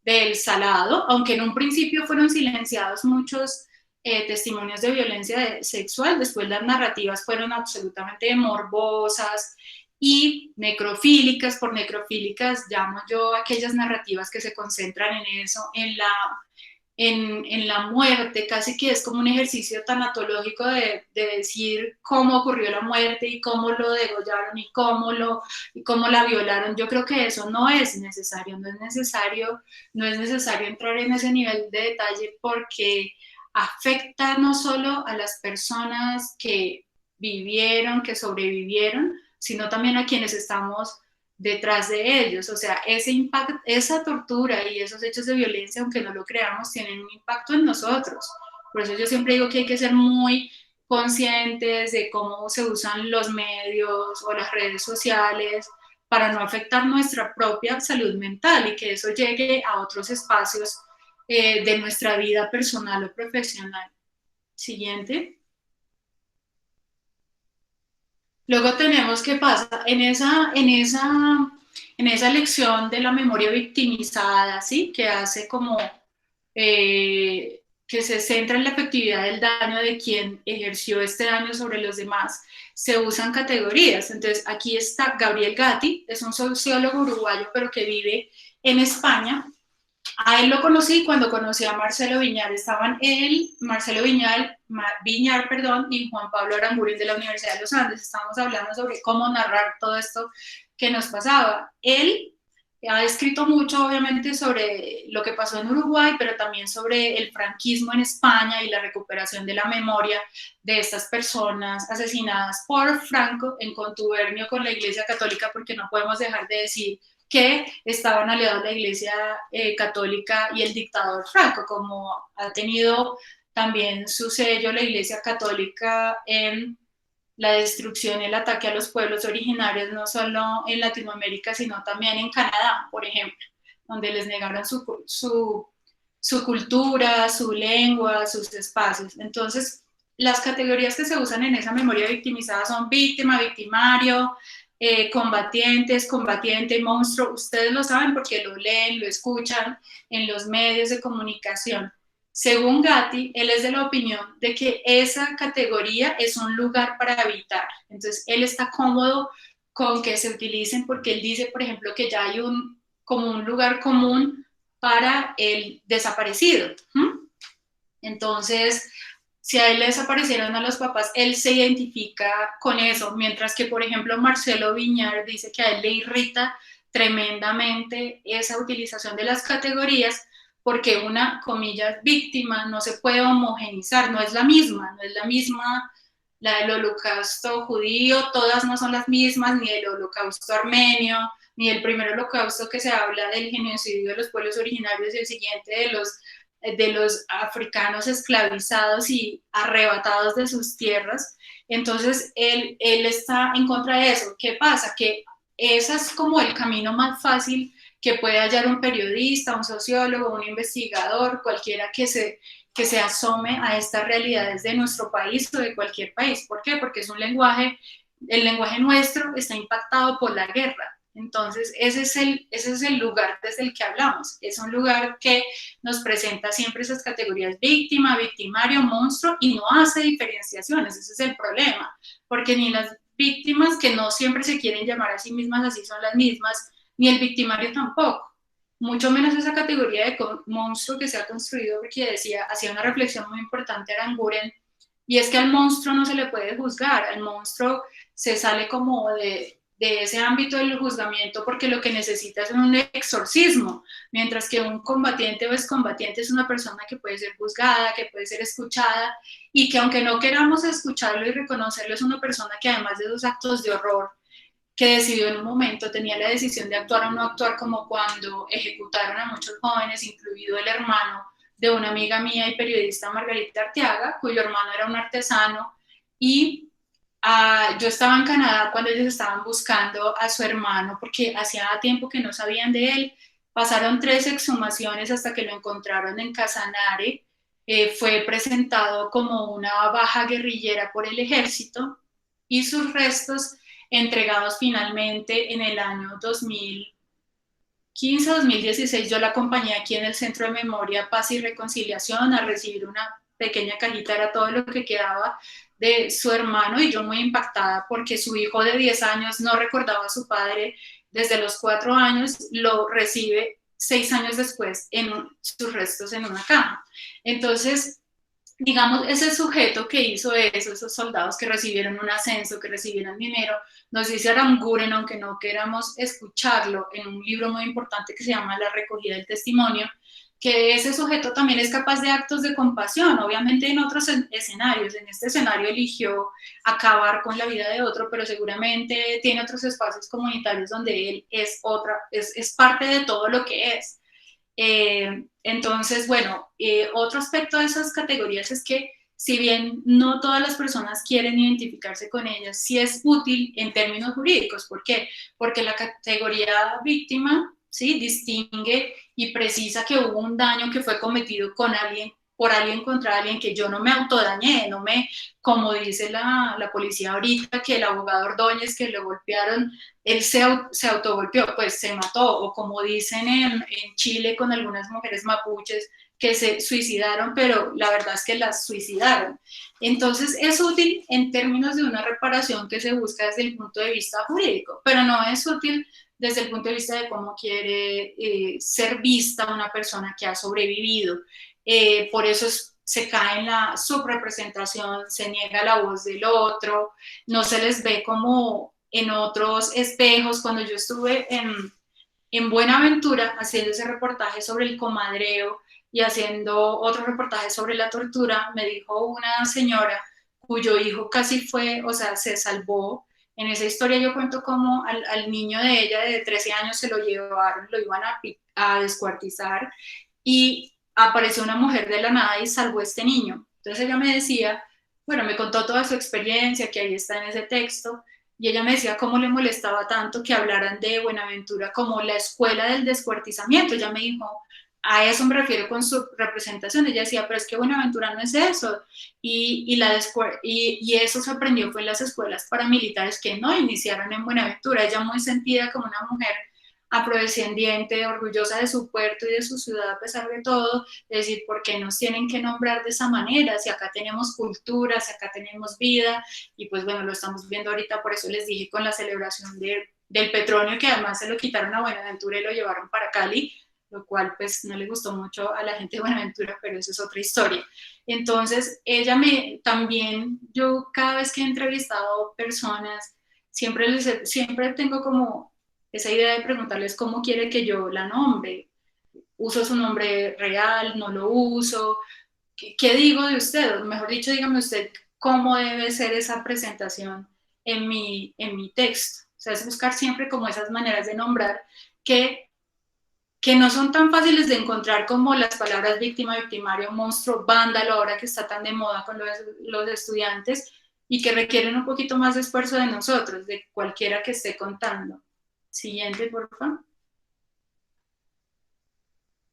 del Salado, aunque en un principio fueron silenciados muchos testimonios de violencia sexual, después las narrativas fueron absolutamente morbosas y necrofílicas. Por necrofílicas llamo yo aquellas narrativas que se concentran en eso, en la muerte, casi que es como un ejercicio tanatológico de decir cómo ocurrió la muerte y cómo lo degollaron y cómo la violaron. Yo creo que eso no es necesario, no es necesario entrar en ese nivel de detalle, porque afecta no solo a las personas que vivieron, que sobrevivieron, sino también a quienes estamos detrás de ellos. O sea, ese impacto, esa tortura y esos hechos de violencia, aunque no lo creamos, tienen un impacto en nosotros. Por eso yo siempre digo que hay que ser muy conscientes de cómo se usan los medios o las redes sociales para no afectar nuestra propia salud mental y que eso llegue a otros espacios de nuestra vida personal o profesional. Siguiente. Luego tenemos qué pasa en esa lección de la memoria victimizada, ¿sí? Que hace como que se centra en la efectividad del daño de quien ejerció este daño sobre los demás. Se usan categorías. Entonces, aquí está Gabriel Gatti, es un sociólogo uruguayo, pero que vive en España. A él lo conocí cuando conocí a Marcelo Viñar. Estaban él, Marcelo Viñar, perdón, y Juan Pablo Aranguren de la Universidad de los Andes. Estábamos hablando sobre cómo narrar todo esto que nos pasaba. Él ha escrito mucho, obviamente, sobre lo que pasó en Uruguay, pero también sobre el franquismo en España y la recuperación de la memoria de estas personas asesinadas por Franco en contubernio con la Iglesia Católica, porque no podemos dejar de decir que estaban aliados la Iglesia Católica y el dictador Franco, como ha tenido también su sello la Iglesia Católica en la destrucción y el ataque a los pueblos originarios, no solo en Latinoamérica, sino también en Canadá, por ejemplo, donde les negaron su cultura, su lengua, sus espacios. Entonces, las categorías que se usan en esa memoria victimizada son víctima, victimario, combatientes, combatiente, monstruo. Ustedes lo saben porque lo leen, lo escuchan en los medios de comunicación. Según Gatti, él es de la opinión de que esa categoría es un lugar para habitar. Entonces, él está cómodo con que se utilicen porque él dice, por ejemplo, que ya hay como un lugar común para el desaparecido. Entonces, si a él le desaparecieron a los papás, él se identifica con eso, mientras que, por ejemplo, Marcelo Viñar dice que a él le irrita tremendamente esa utilización de las categorías, porque una, comillas, víctima no se puede homogenizar, no es la misma la del holocausto judío, todas no son las mismas, ni el holocausto armenio, ni el primer holocausto que se habla del genocidio de los pueblos originarios y el siguiente de los africanos esclavizados y arrebatados de sus tierras. Entonces, él está en contra de eso. ¿Qué pasa? Que ese es como el camino más fácil que puede hallar un periodista, un sociólogo, un investigador, cualquiera que se asome a estas realidades de nuestro país o de cualquier país. ¿Por qué? Porque es un lenguaje, el lenguaje nuestro está impactado por la guerra. Entonces, ese es el lugar desde el que hablamos. Es un lugar que nos presenta siempre esas categorías: víctima, victimario, monstruo, y no hace diferenciaciones. Ese es el problema, porque ni las víctimas, que no siempre se quieren llamar a sí mismas, así son las mismas, ni el victimario tampoco. Mucho menos esa categoría de monstruo que se ha construido, porque hacía una reflexión muy importante Aranguren, y es que al monstruo no se le puede juzgar, al monstruo se sale como de ese ámbito del juzgamiento, porque lo que necesita es un exorcismo, mientras que un combatiente o excombatiente es una persona que puede ser juzgada, que puede ser escuchada, y que aunque no queramos escucharlo y reconocerlo, es una persona que, además de esos actos de horror que decidió en un momento, tenía la decisión de actuar o no actuar, como cuando ejecutaron a muchos jóvenes, incluido el hermano de una amiga mía y periodista, Margarita Arteaga, cuyo hermano era un artesano, y yo estaba en Canadá cuando ellos estaban buscando a su hermano porque hacía tiempo que no sabían de él. Pasaron 3 exhumaciones hasta que lo encontraron en Casanare. Fue presentado como una baja guerrillera por el ejército y sus restos entregados finalmente en el año 2015-2016. Yo la acompañé aquí en el Centro de Memoria, Paz y Reconciliación a recibir una pequeña cajita, era todo lo que quedaba de su hermano, y yo muy impactada porque su hijo de 10 años no recordaba a su padre desde los 4 años, lo recibe 6 años después sus restos en una cama. Entonces, digamos, ese sujeto que hizo eso, esos soldados que recibieron un ascenso, que recibieron dinero, nos dice Aramguren, aunque no queramos escucharlo, en un libro muy importante que se llama La recogida del testimonio, que ese sujeto también es capaz de actos de compasión, obviamente en otros escenarios. En este escenario eligió acabar con la vida de otro, pero seguramente tiene otros espacios comunitarios donde él es parte de todo lo que es. Entonces, bueno, otro aspecto de esas categorías es que si bien no todas las personas quieren identificarse con ellas, sí es útil en términos jurídicos. ¿Por qué? Porque la categoría víctima, ¿sí?, distingue y precisa que hubo un daño que fue cometido por alguien contra alguien, que yo no me autodañé, como dice la policía ahorita, que el abogado Ordóñez, que lo golpearon, él se autogolpeó, pues se mató, o como dicen en Chile con algunas mujeres mapuches que se suicidaron, pero la verdad es que las suicidaron. Entonces es útil en términos de una reparación que se busca desde el punto de vista jurídico, pero no es útil desde el punto de vista de cómo quiere ser vista una persona que ha sobrevivido. Por eso se cae en la subrepresentación, se niega la voz del otro, no se les ve como en otros espejos. Cuando yo estuve en Buenaventura haciendo ese reportaje sobre el comadreo y haciendo otro reportaje sobre la tortura, me dijo una señora cuyo hijo casi se salvó. En esa historia yo cuento cómo al niño de ella de 13 años se lo llevaron, lo iban a descuartizar, y apareció una mujer de la nada y salvó a este niño. Entonces ella me decía, bueno, me contó toda su experiencia, que ahí está en ese texto, y ella me decía cómo le molestaba tanto que hablaran de Buenaventura como la escuela del descuartizamiento. Ella me dijo, a eso me refiero con su representación. Ella decía, pero es que Buenaventura no es eso. Y eso se aprendió fue en las escuelas paramilitares que no iniciaron en Buenaventura. Ella muy sentida como una mujer afrodescendiente, orgullosa de su puerto y de su ciudad a pesar de todo, de decir, ¿por qué nos tienen que nombrar de esa manera? Si acá tenemos cultura, si acá tenemos vida, y pues bueno, lo estamos viendo ahorita, por eso les dije con la celebración del Petronio, que además se lo quitaron a Buenaventura y lo llevaron para Cali, lo cual pues no le gustó mucho a la gente de Buenaventura, pero eso es otra historia. Entonces, también yo cada vez que he entrevistado personas, siempre tengo como esa idea de preguntarles cómo quiere que yo la nombre. ¿Uso su nombre real? ¿No lo uso? ¿Qué digo de usted? O mejor dicho, dígame usted cómo debe ser esa presentación en mi texto. O sea, es buscar siempre como esas maneras de nombrar que no son tan fáciles de encontrar como las palabras víctima, victimario, monstruo, vándalo, ahora que está tan de moda con los estudiantes, y que requieren un poquito más de esfuerzo de nosotros, de cualquiera que esté contando. Siguiente, por favor.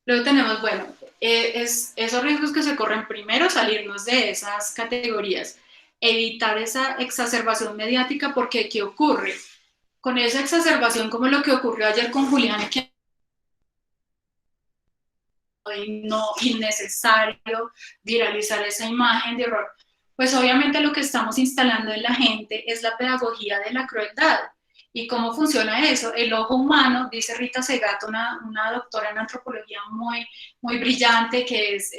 Luego tenemos, bueno, esos riesgos que se corren. Primero, salirnos de esas categorías, evitar esa exacerbación mediática, porque ¿qué ocurre? Con esa exacerbación, como lo que ocurrió ayer con Julián, que no innecesario viralizar esa imagen de horror, pues obviamente lo que estamos instalando en la gente es la pedagogía de la crueldad. ¿Y cómo funciona eso? El ojo humano, dice Rita Segato, una doctora en antropología muy brillante, que es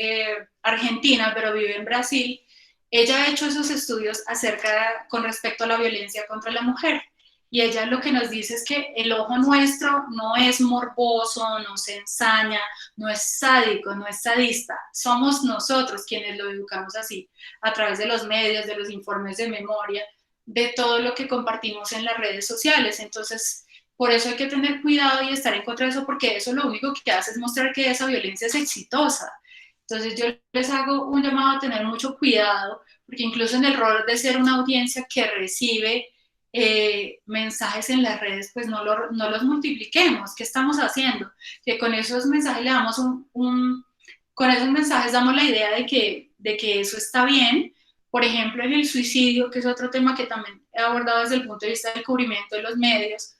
argentina, pero vive en Brasil. Ella ha hecho esos estudios con respecto a la violencia contra la mujer. Y ella lo que nos dice es que el ojo nuestro no es morboso, no se ensaña, no es sádico, no es sadista. Somos nosotros quienes lo educamos así, a través de los medios, de los informes de memoria, de todo lo que compartimos en las redes sociales. Entonces, por eso hay que tener cuidado y estar en contra de eso, porque eso lo único que hace es mostrar que esa violencia es exitosa. Entonces yo les hago un llamado a tener mucho cuidado, porque incluso en el rol de ser una audiencia que recibe mensajes en las redes, pues no los multipliquemos. ¿Qué estamos haciendo? Que con esos mensajes le damos con esos mensajes damos la idea de que eso está bien. Por ejemplo, en el suicidio, que es otro tema que también he abordado desde el punto de vista del cubrimiento de los medios,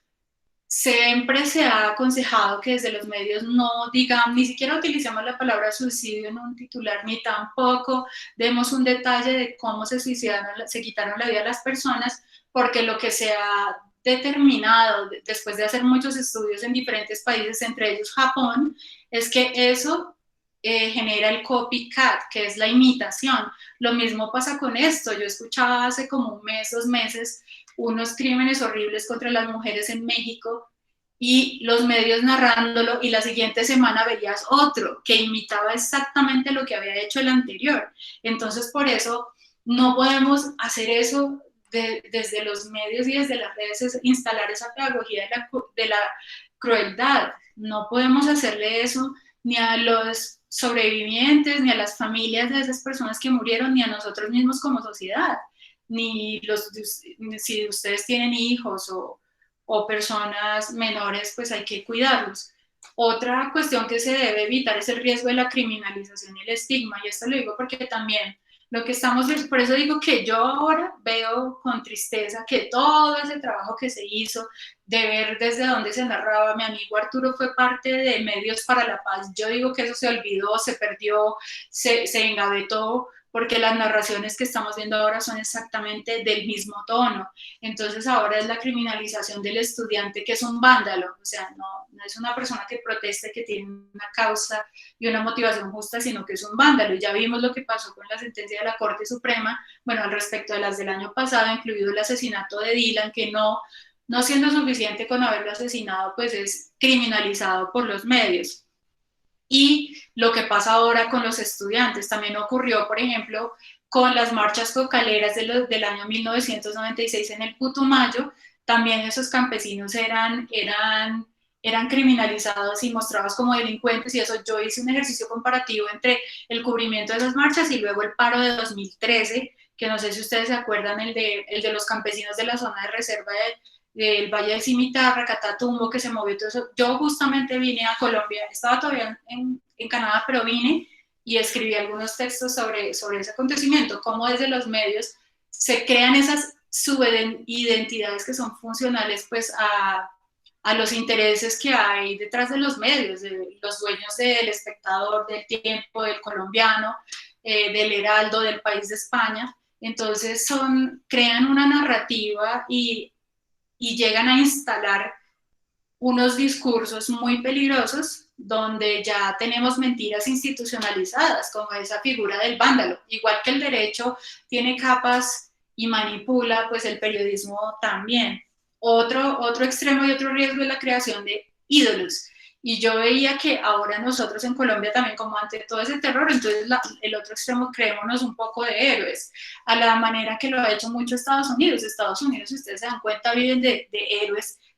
siempre se ha aconsejado que desde los medios no digamos, ni siquiera utilicemos la palabra suicidio en un titular, ni tampoco demos un detalle de cómo se suicidaron, se quitaron la vida a las personas, porque lo que se ha determinado después de hacer muchos estudios en diferentes países, entre ellos Japón, es que eso genera el copycat, que es la imitación. Lo mismo pasa con esto. Yo escuchaba hace como un mes, 2 meses, unos crímenes horribles contra las mujeres en México y los medios narrándolo, y la siguiente semana veías otro que imitaba exactamente lo que había hecho el anterior. Entonces, por eso no podemos hacer eso desde los medios y desde las redes, es instalar esa pedagogía de la crueldad. No podemos hacerle eso ni a los sobrevivientes, ni a las familias de esas personas que murieron, ni a nosotros mismos como sociedad, ni si ustedes tienen hijos o personas menores, pues hay que cuidarlos. Otra cuestión que se debe evitar es el riesgo de la criminalización y el estigma, y esto lo digo porque también lo que estamos, por eso digo que yo ahora veo con tristeza que todo ese trabajo que se hizo, de ver desde dónde se narraba, mi amigo Arturo fue parte de Medios para la Paz, yo digo que eso se olvidó, se perdió, se engavetó, porque las narraciones que estamos viendo ahora son exactamente del mismo tono. Entonces ahora es la criminalización del estudiante, que es un vándalo, o sea, no es una persona que proteste, que tiene una causa y una motivación justa, sino que es un vándalo. Y ya vimos lo que pasó con la sentencia de la Corte Suprema, bueno, al respecto de las del año pasado, incluido el asesinato de Dylan, que no siendo suficiente con haberlo asesinado, pues es criminalizado por los medios. Y lo que pasa ahora con los estudiantes, también ocurrió, por ejemplo, con las marchas cocaleras del año 1996 en el Putumayo, también esos campesinos eran criminalizados y mostrados como delincuentes, y eso yo hice un ejercicio comparativo entre el cubrimiento de esas marchas y luego el paro de 2013, que no sé si ustedes se acuerdan, el de los campesinos de la zona de reserva del Valle del Cimitarra, Catatumbo, que se movió todo eso. Yo justamente vine a Colombia, estaba todavía en Canadá, pero vine y escribí algunos textos sobre ese acontecimiento, cómo desde los medios se crean esas subidentidades que son funcionales pues a los intereses que hay detrás de los medios, de los dueños del Espectador, del Tiempo, del Colombiano, del Heraldo, del País de España. Entonces crean una narrativa y llegan a instalar unos discursos muy peligrosos donde ya tenemos mentiras institucionalizadas, como esa figura del vándalo. Igual que el derecho tiene capas y manipula, pues el periodismo también. Otro extremo y otro riesgo es la creación de ídolos. Y yo veía que ahora nosotros en Colombia también, como ante todo ese terror, entonces el otro extremo, creémonos un poco de héroes, a la manera que lo ha hecho mucho Estados Unidos. Estados Unidos, si ustedes se dan cuenta, viven de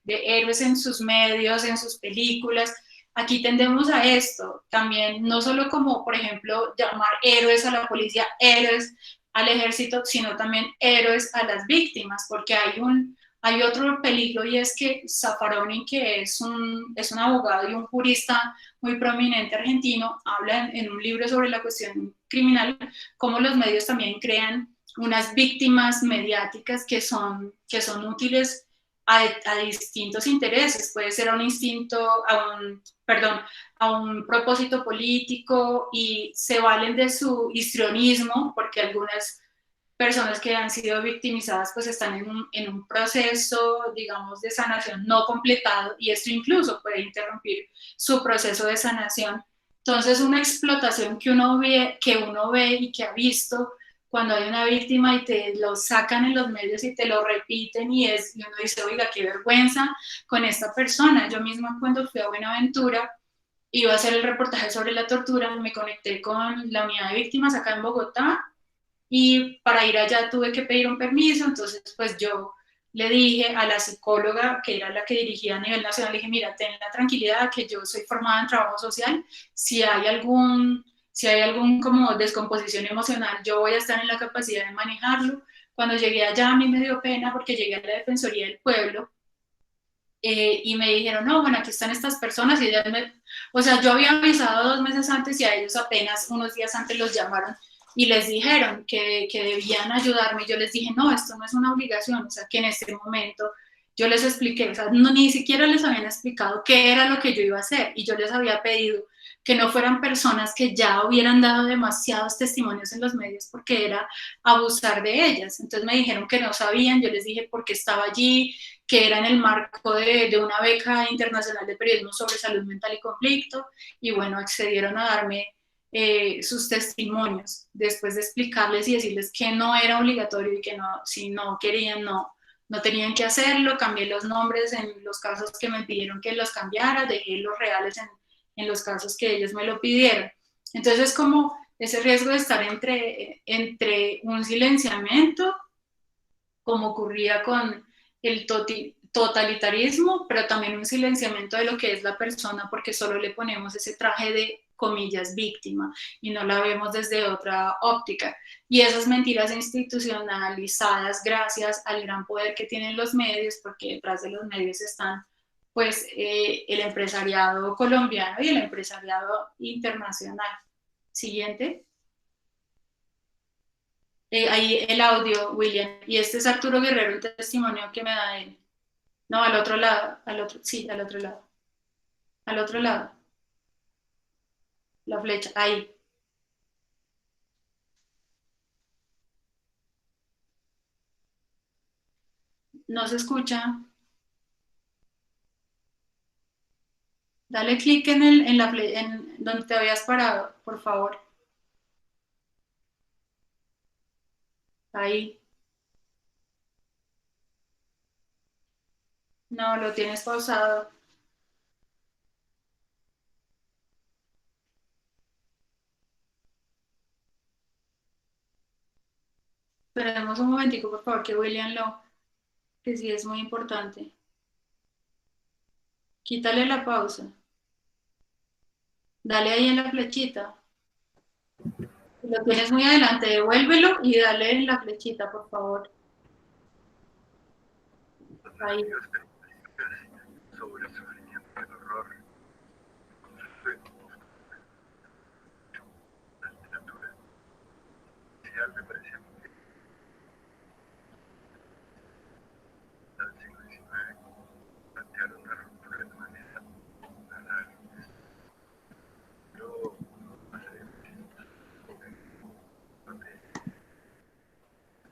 héroes en sus medios, en sus películas. Aquí tendemos a esto también, no solo como, por ejemplo, llamar héroes a la policía, héroes al ejército, sino también héroes a las víctimas, porque hay otro peligro, y es que Zaffaroni, que es un abogado y un jurista muy prominente argentino, habla en un libro sobre la cuestión criminal, cómo los medios también crean unas víctimas mediáticas que son útiles a distintos intereses. Puede ser a un instinto, a un propósito político, y se valen de su histrionismo, porque algunas personas que han sido victimizadas pues están en un proceso, digamos, de sanación no completado, y esto incluso puede interrumpir su proceso de sanación. Entonces, una explotación que uno ve y que ha visto cuando hay una víctima y te lo sacan en los medios y te lo repiten, y uno dice, oiga, qué vergüenza con esta persona. Yo misma, cuando fui a Buenaventura, iba a hacer el reportaje sobre la tortura, me conecté con la unidad de víctimas acá en Bogotá, y para ir allá tuve que pedir un permiso. Entonces pues yo le dije a la psicóloga, que era la que dirigía a nivel nacional, le dije, mira, ten la tranquilidad que yo soy formada en trabajo social, si hay algún como descomposición emocional, yo voy a estar en la capacidad de manejarlo. Cuando llegué allá, a mí me dio pena porque llegué a la Defensoría del Pueblo, y me dijeron, no, bueno, aquí están estas personas, y o sea, yo había avisado 2 meses antes, y a ellos apenas unos días antes los llamaron y les dijeron que debían ayudarme. Yo les dije, no, esto no es una obligación, o sea, que en este momento yo les expliqué, o sea, no, ni siquiera les habían explicado qué era lo que yo iba a hacer, y yo les había pedido que no fueran personas que ya hubieran dado demasiados testimonios en los medios porque era abusar de ellas. Entonces me dijeron que no sabían, yo les dije por qué estaba allí, que era en el marco de una beca internacional de periodismo sobre salud mental y conflicto, y bueno, accedieron a darme sus testimonios, después de explicarles y decirles que no era obligatorio y que no, si no querían, no tenían que hacerlo. Cambié los nombres en los casos que me pidieron que los cambiara, dejé los reales en los casos que ellos me lo pidieron. Entonces es como ese riesgo de estar entre un silenciamiento, como ocurría con el totalitarismo, pero también un silenciamiento de lo que es la persona, porque solo le ponemos ese traje de comillas víctima y no la vemos desde otra óptica. Y esas mentiras institucionalizadas gracias al gran poder que tienen los medios, porque detrás de los medios están pues el empresariado colombiano y el empresariado internacional. Siguiente. Ahí el audio, William. Y este es Arturo Guerrero, el testimonio que me da él. No, al otro lado, al otro, sí, al otro lado. Al otro lado, la flecha, ahí. No se escucha. Dale clic en donde te habías parado, por favor. Ahí. No, lo tienes pausado. Esperemos un momentico, por favor, que William que sí es muy importante. Quítale la pausa. Dale ahí en la flechita. Si lo tienes muy adelante, devuélvelo y dale en la flechita, por favor. Ahí. Sobre el sufrimiento, el horror, la literatura social me parece muy al siglo XIX plantearon una ruptura de manera natural. Yo pasé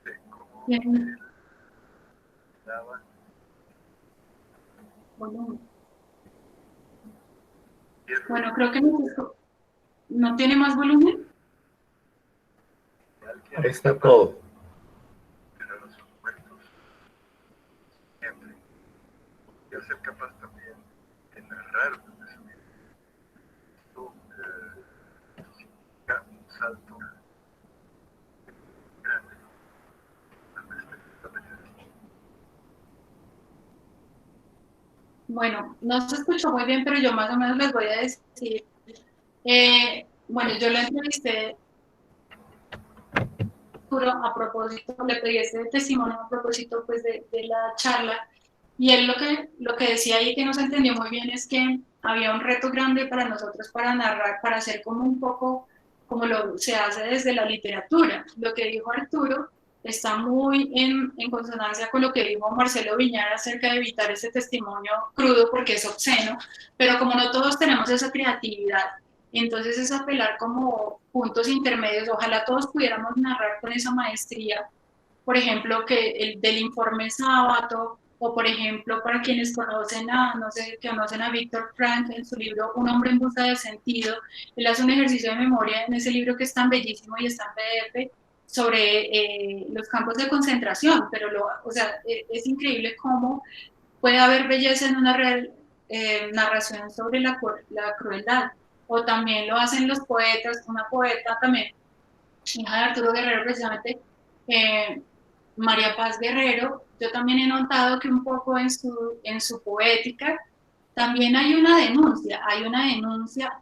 de cómo él daba bueno, creo que no tiene más volumen. Ahí está todo. pero los supuestos siempre. Y ser capaz también de narrar desde su vida. Esto significa un salto grande al respecto de periodismo. Bueno, no se escuchó muy bien, pero yo más o menos les voy a decir. Bueno, yo la entrevisté a propósito, le pedí este testimonio a propósito pues de la charla, y él lo que decía ahí que no se entendió muy bien es que había un reto grande para nosotros para narrar, para hacer como un poco como lo se hace desde la literatura. Lo que dijo Arturo está muy en consonancia con lo que dijo Marcelo Viñar acerca de evitar ese testimonio crudo porque es obsceno, pero como no todos tenemos esa creatividad, entonces es apelar como puntos intermedios. Ojalá todos pudiéramos narrar con esa maestría, por ejemplo, que el del informe Sábato, o por ejemplo, para quienes conocen no sé, que conocen a Víctor Frank en su libro Un hombre en busca de sentido, él hace un ejercicio de memoria en ese libro que es tan bellísimo y está en PDF sobre los campos de concentración, pero o sea, es increíble cómo puede haber belleza en una narración sobre la crueldad. O también lo hacen los poetas, una poeta también, hija de Arturo Guerrero precisamente, eh, María Paz Guerrero. Yo también he notado que un poco en su poética también hay una denuncia,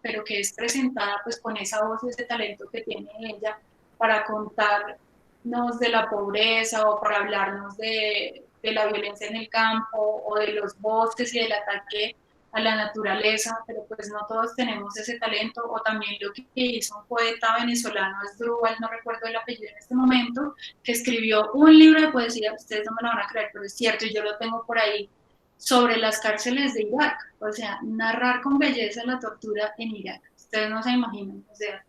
pero que es presentada pues con esa voz y ese talento que tiene ella para contarnos de la pobreza o para hablarnos de la violencia en el campo o de los bosques y del ataque a la naturaleza, pero pues no todos tenemos ese talento, o también lo que hizo un poeta venezolano, Asdrúbal, no recuerdo el apellido en este momento, que escribió un libro de poesía, ustedes no me lo van a creer, pero es cierto, y yo lo tengo por ahí, sobre las cárceles de Irak, o sea, narrar con belleza la tortura en Irak, ustedes no se imaginan, o sea,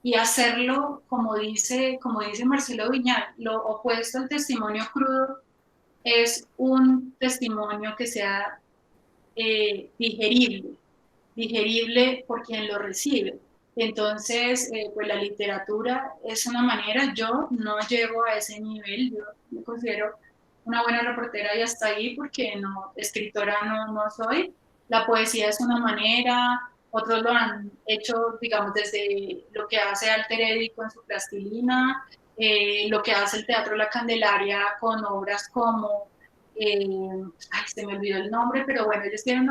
y hacerlo, como dice Marcelo Viñal, lo opuesto al testimonio crudo es un testimonio que sea digerible por quien lo recibe. Entonces, pues la literatura es una manera, yo no llego a ese nivel, yo me considero una buena reportera y hasta ahí porque no, escritora no soy. La poesía es una manera, otros lo han hecho, digamos, desde lo que hace Alter Eddy con su plastilina, lo que hace el Teatro La Candelaria con obras como se me olvidó el nombre, pero bueno, ellos tienen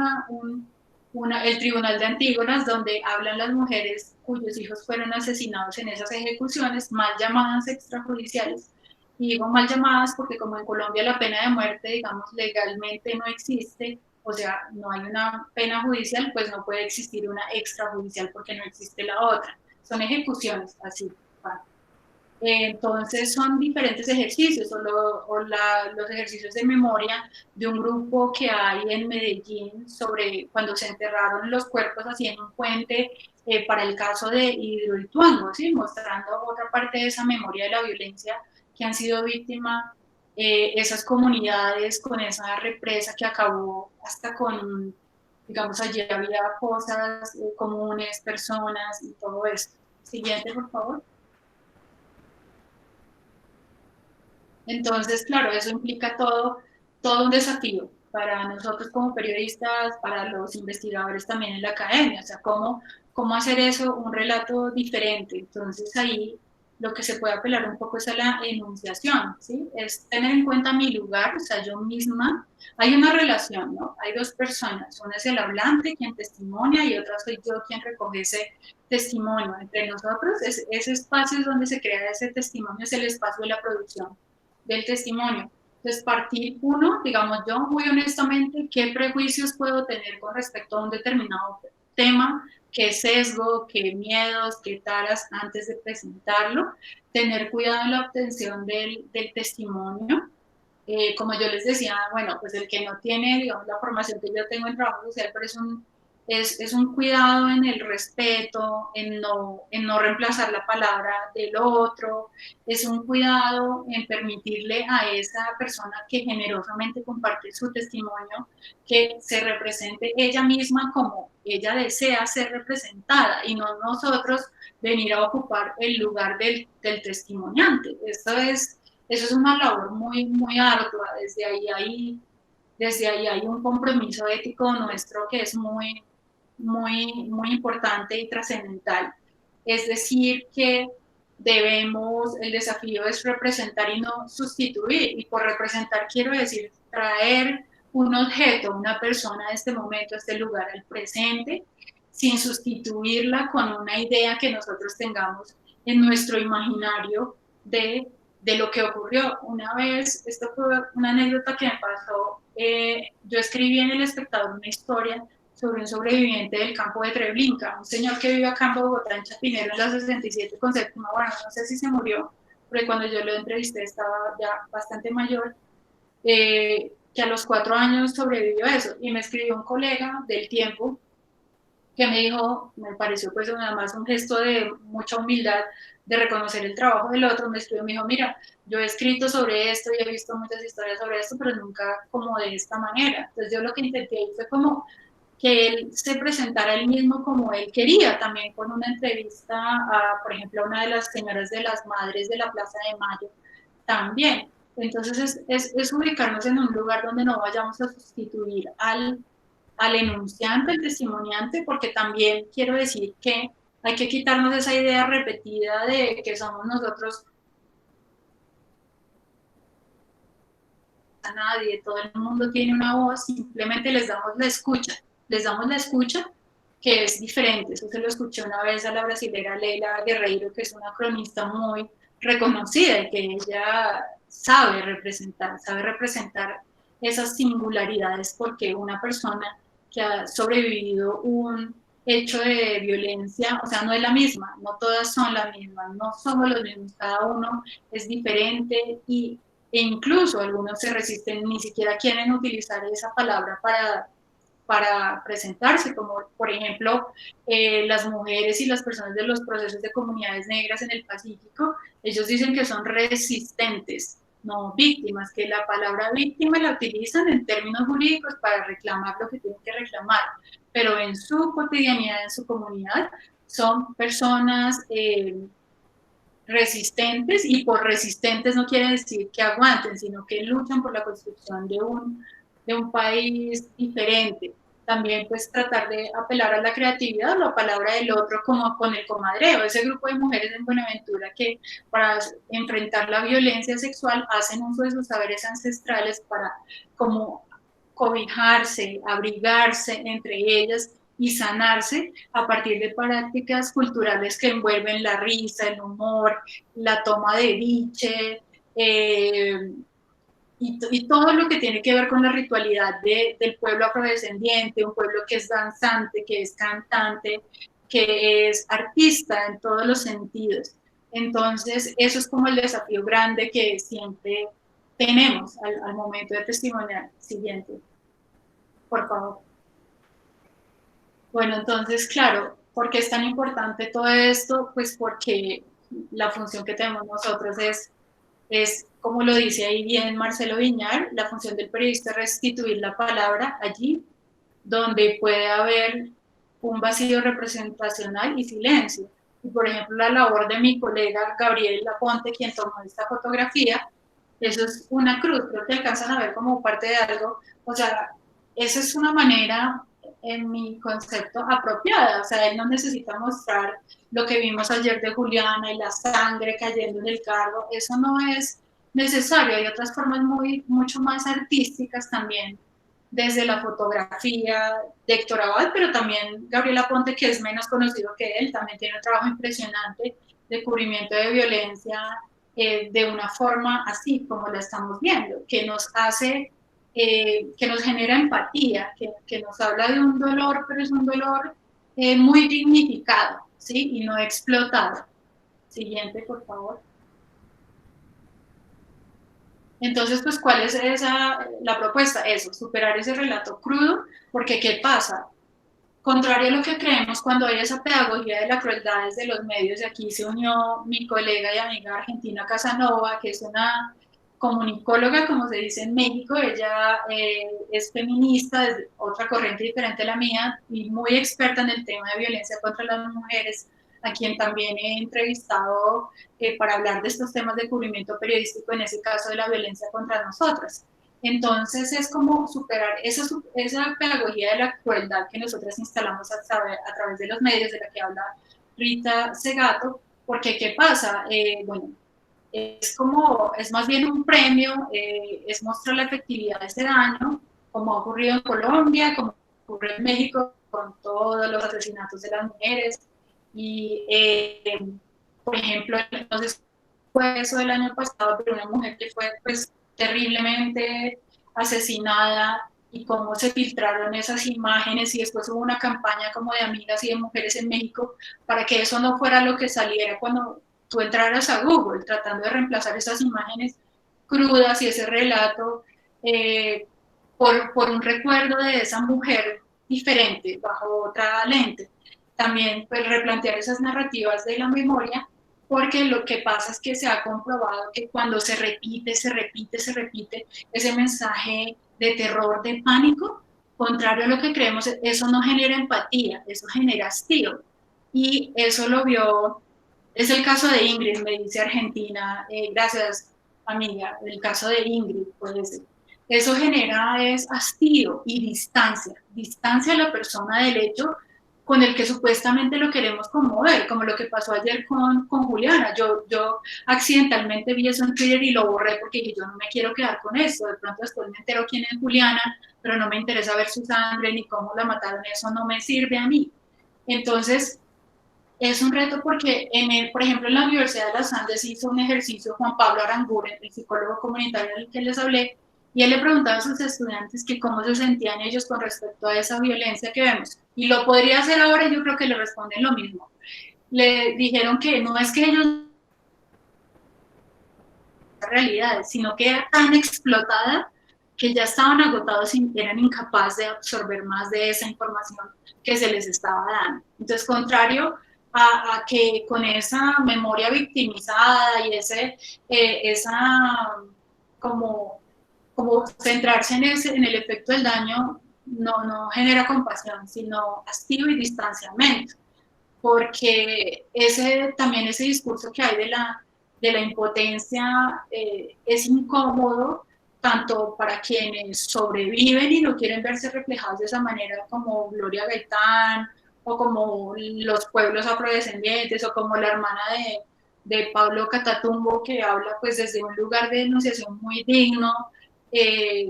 el Tribunal de Antígonas, donde hablan las mujeres cuyos hijos fueron asesinados en esas ejecuciones, mal llamadas extrajudiciales. Y digo mal llamadas porque como en Colombia la pena de muerte, digamos, legalmente no existe, o sea, no hay una pena judicial, pues no puede existir una extrajudicial porque no existe la otra. Son ejecuciones, así. Entonces son diferentes ejercicios los ejercicios de memoria de un grupo que hay en Medellín sobre cuando se enterraron los cuerpos así en un puente para el caso de Hidroituango, ¿sí? Mostrando otra parte de esa memoria de la violencia que han sido víctimas esas comunidades con esa represa que acabó hasta con, digamos, allí había cosas comunes, personas y todo esto. Siguiente, por favor. Entonces, claro, eso implica todo un desafío para nosotros como periodistas, para los investigadores también en la academia, o sea, cómo hacer eso un relato diferente. Entonces, ahí lo que se puede apelar un poco es a la enunciación, ¿sí? Es tener en cuenta mi lugar, o sea, yo misma. Hay una relación, ¿no? Hay dos personas, una es el hablante, quien testimonia, y otra soy yo, quien recoge ese testimonio. Entre nosotros, ese espacio es donde se crea ese testimonio, es el espacio de la producción del testimonio. Entonces, partir uno, digamos yo, muy honestamente, qué prejuicios puedo tener con respecto a un determinado tema, qué sesgo, qué miedos, qué taras antes de presentarlo, tener cuidado en la obtención del testimonio. Como yo les decía, bueno, pues el que no tiene, digamos, la formación que yo tengo en trabajo social, pero es un cuidado en el respeto, en no reemplazar la palabra del otro, es un cuidado en permitirle a esa persona que generosamente comparte su testimonio que se represente ella misma como ella desea ser representada y no nosotros venir a ocupar el lugar del testimoniante. Eso es una labor muy ardua, desde ahí hay un compromiso ético nuestro que es muy importante y trascendental. Es decir, que el desafío es representar y no sustituir, y por representar quiero decir traer un objeto, una persona de este momento, a este lugar, al presente, sin sustituirla con una idea que nosotros tengamos en nuestro imaginario de lo que ocurrió. Una vez, esto fue una anécdota que me pasó, yo escribí en El Espectador una historia sobre un sobreviviente del campo de Treblinka, un señor que vive acá en Bogotá, en Chapinero, en la 67 con séptima, bueno, no sé si se murió, porque cuando yo lo entrevisté estaba ya bastante mayor, que a los 4 años sobrevivió a eso, y me escribió un colega del tiempo, que me dijo, me pareció pues además un gesto de mucha humildad, de reconocer el trabajo del otro, me escribió, me dijo, mira, yo he escrito sobre esto y he visto muchas historias sobre esto, pero nunca como de esta manera. Entonces yo lo que intenté fue como que él se presentara él mismo como él quería, también con una entrevista a, por ejemplo, a una de las señoras de las madres de la Plaza de Mayo, también. Entonces es ubicarnos en un lugar donde no vayamos a sustituir al enunciante, al testimoniante, porque también quiero decir que hay que quitarnos esa idea repetida de que somos nosotros a nadie, todo el mundo tiene una voz, simplemente les damos la escucha que es diferente. Eso se lo escuché una vez a la brasilera Leila Guerreiro, que es una cronista muy reconocida y que ella sabe representar esas singularidades, porque una persona que ha sobrevivido un hecho de violencia, o sea, no es la misma, no todas son las mismas, no somos los mismos, cada uno es diferente e incluso algunos se resisten, ni siquiera quieren utilizar esa palabra para presentarse, como por ejemplo las mujeres y las personas de los procesos de comunidades negras en el Pacífico, ellos dicen que son resistentes, no víctimas, que la palabra víctima la utilizan en términos jurídicos para reclamar lo que tienen que reclamar, pero en su cotidianidad, en su comunidad, son personas resistentes, y por resistentes no quiere decir que aguanten, sino que luchan por la construcción de un país diferente. También pues tratar de apelar a la creatividad, la palabra del otro, como con el comadreo, ese grupo de mujeres en Buenaventura que para enfrentar la violencia sexual hacen uso de sus saberes ancestrales para como cobijarse, abrigarse entre ellas y sanarse a partir de prácticas culturales que envuelven la risa, el humor, la toma de biche, y todo lo que tiene que ver con la ritualidad del pueblo afrodescendiente, un pueblo que es danzante, que es cantante, que es artista en todos los sentidos. Entonces, eso es como el desafío grande que siempre tenemos al momento de testimoniar. Siguiente, por favor. Bueno, entonces, claro, ¿por qué es tan importante todo esto? Pues porque la función que tenemos nosotros es, como lo dice ahí bien Marcelo Viñar, la función del periodista es restituir la palabra allí donde puede haber un vacío representacional y silencio. Y por ejemplo, la labor de mi colega Gabriel Laponte, quien tomó esta fotografía, eso es una cruz, creo que alcanzan a ver como parte de algo, o sea, esa es una manera, en mi concepto, apropiada, o sea, él no necesita mostrar lo que vimos ayer de Juliana y la sangre cayendo en el carro, eso no es necesario, hay otras formas mucho más artísticas también, desde la fotografía de Héctor Abad, pero también Gabriela Ponte, que es menos conocido que él, también tiene un trabajo impresionante de cubrimiento de violencia de una forma así como la estamos viendo, que nos hace, que nos genera empatía, que nos habla de un dolor, pero es un dolor muy dignificado, ¿sí? Y no explotado. Siguiente, por favor. Entonces, pues, ¿cuál es la propuesta? Eso, superar ese relato crudo, porque ¿qué pasa? Contrario a lo que creemos, cuando hay esa pedagogía de la crueldad desde los medios, y aquí se unió mi colega y amiga Argentina Casanova, que es una comunicóloga, como se dice en México, ella es feminista, es otra corriente diferente a la mía, y muy experta en el tema de violencia contra las mujeres, a quien también he entrevistado para hablar de estos temas de cubrimiento periodístico, en ese caso de la violencia contra nosotras. Entonces es como superar esa pedagogía de la crueldad que nosotras instalamos a través de los medios, de la que habla Rita Segato, porque ¿qué pasa? Bueno, es más bien un premio, es mostrar la efectividad de ese daño, como ha ocurrido en Colombia, como ocurre en México con todos los asesinatos de las mujeres, y por ejemplo, entonces fue eso el año pasado, pero una mujer que fue pues terriblemente asesinada, y cómo se filtraron esas imágenes, y después hubo una campaña como de amigas y de mujeres en México para que eso no fuera lo que saliera cuando tú entraras a Google, tratando de reemplazar esas imágenes crudas y ese relato por un recuerdo de esa mujer diferente, bajo otra lente. También pues replantear esas narrativas de la memoria, porque lo que pasa es que se ha comprobado que cuando se repite ese mensaje de terror, de pánico, contrario a lo que creemos, eso no genera empatía, eso genera hastío. Y eso lo vio, es el caso de Ingrid, me dice Argentina, gracias amiga, el caso de Ingrid, pues eso genera es hastío y distancia a la persona del hecho con el que supuestamente lo queremos conmover, como lo que pasó ayer con Juliana. Yo accidentalmente vi eso en Twitter y lo borré porque yo no me quiero quedar con eso. De pronto después me entero quién es Juliana, pero no me interesa ver su sangre ni cómo la mataron, eso no me sirve a mí. Entonces, es un reto porque, por ejemplo, en la Universidad de los Andes hizo un ejercicio Juan Pablo Aranguren, el psicólogo comunitario del que les hablé, y él le preguntaba a sus estudiantes que cómo se sentían ellos con respecto a esa violencia que vemos. Y lo podría hacer ahora y yo creo que le responden lo mismo. Le dijeron que no es que ellos realidades, sino que era tan explotada que ya estaban agotados y eran incapaces de absorber más de esa información que se les estaba dando. Entonces, contrario a que con esa memoria victimizada y esa como, como centrarse en el efecto del daño no genera compasión, sino hastío y distanciamiento, porque también ese discurso que hay de la impotencia es incómodo tanto para quienes sobreviven y no quieren verse reflejados de esa manera, como Gloria Gaitán, o como los pueblos afrodescendientes, o como la hermana de Pablo Catatumbo, que habla pues desde un lugar de enunciación muy digno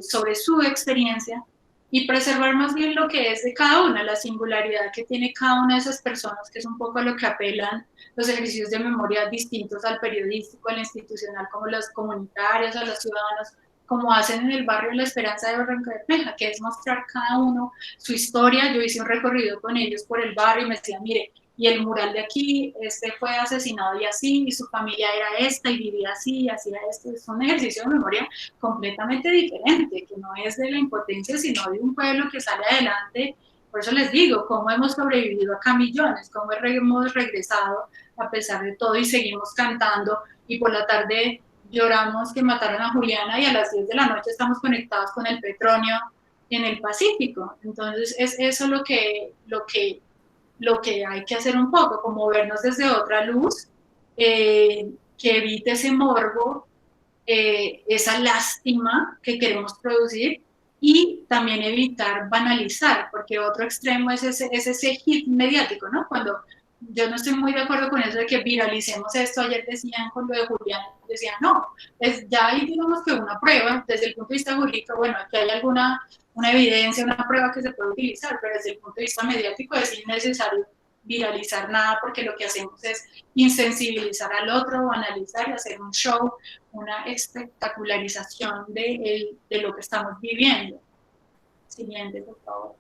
sobre su experiencia, y preservar más bien lo que es de cada una, la singularidad que tiene cada una de esas personas, que es un poco a lo que apelan los ejercicios de memoria distintos al periodístico, al institucional, como los comunitarios, a los ciudadanos, como hacen en el barrio La Esperanza de Barranca Bermeja, que es mostrar cada uno su historia. Yo hice un recorrido con ellos por el barrio y me decían, mire, y el mural de aquí, este fue asesinado y así, y su familia era esta y vivía así, y hacía esto. Es un ejercicio de memoria completamente diferente, que no es de la impotencia, sino de un pueblo que sale adelante. Por eso les digo, cómo hemos sobrevivido acá millones, cómo hemos regresado a pesar de todo y seguimos cantando, y por la tarde lloramos que mataron a Juliana y a las 10 de la noche estamos conectados con el petróleo en el Pacífico. Entonces es eso lo que hay que hacer un poco, como vernos desde otra luz, que evite ese morbo, esa lástima que queremos producir, y también evitar banalizar, porque otro extremo es ese hit mediático, ¿no? Cuando yo no estoy muy de acuerdo con eso de que viralicemos esto. Ayer decían con lo de Julián, decían, no, ya hay digamos que una prueba, desde el punto de vista jurídico, bueno, aquí hay una evidencia, una prueba que se puede utilizar, pero desde el punto de vista mediático es innecesario viralizar nada, porque lo que hacemos es insensibilizar al otro, analizar y hacer un show, una espectacularización de lo que estamos viviendo. Siguiente, por favor.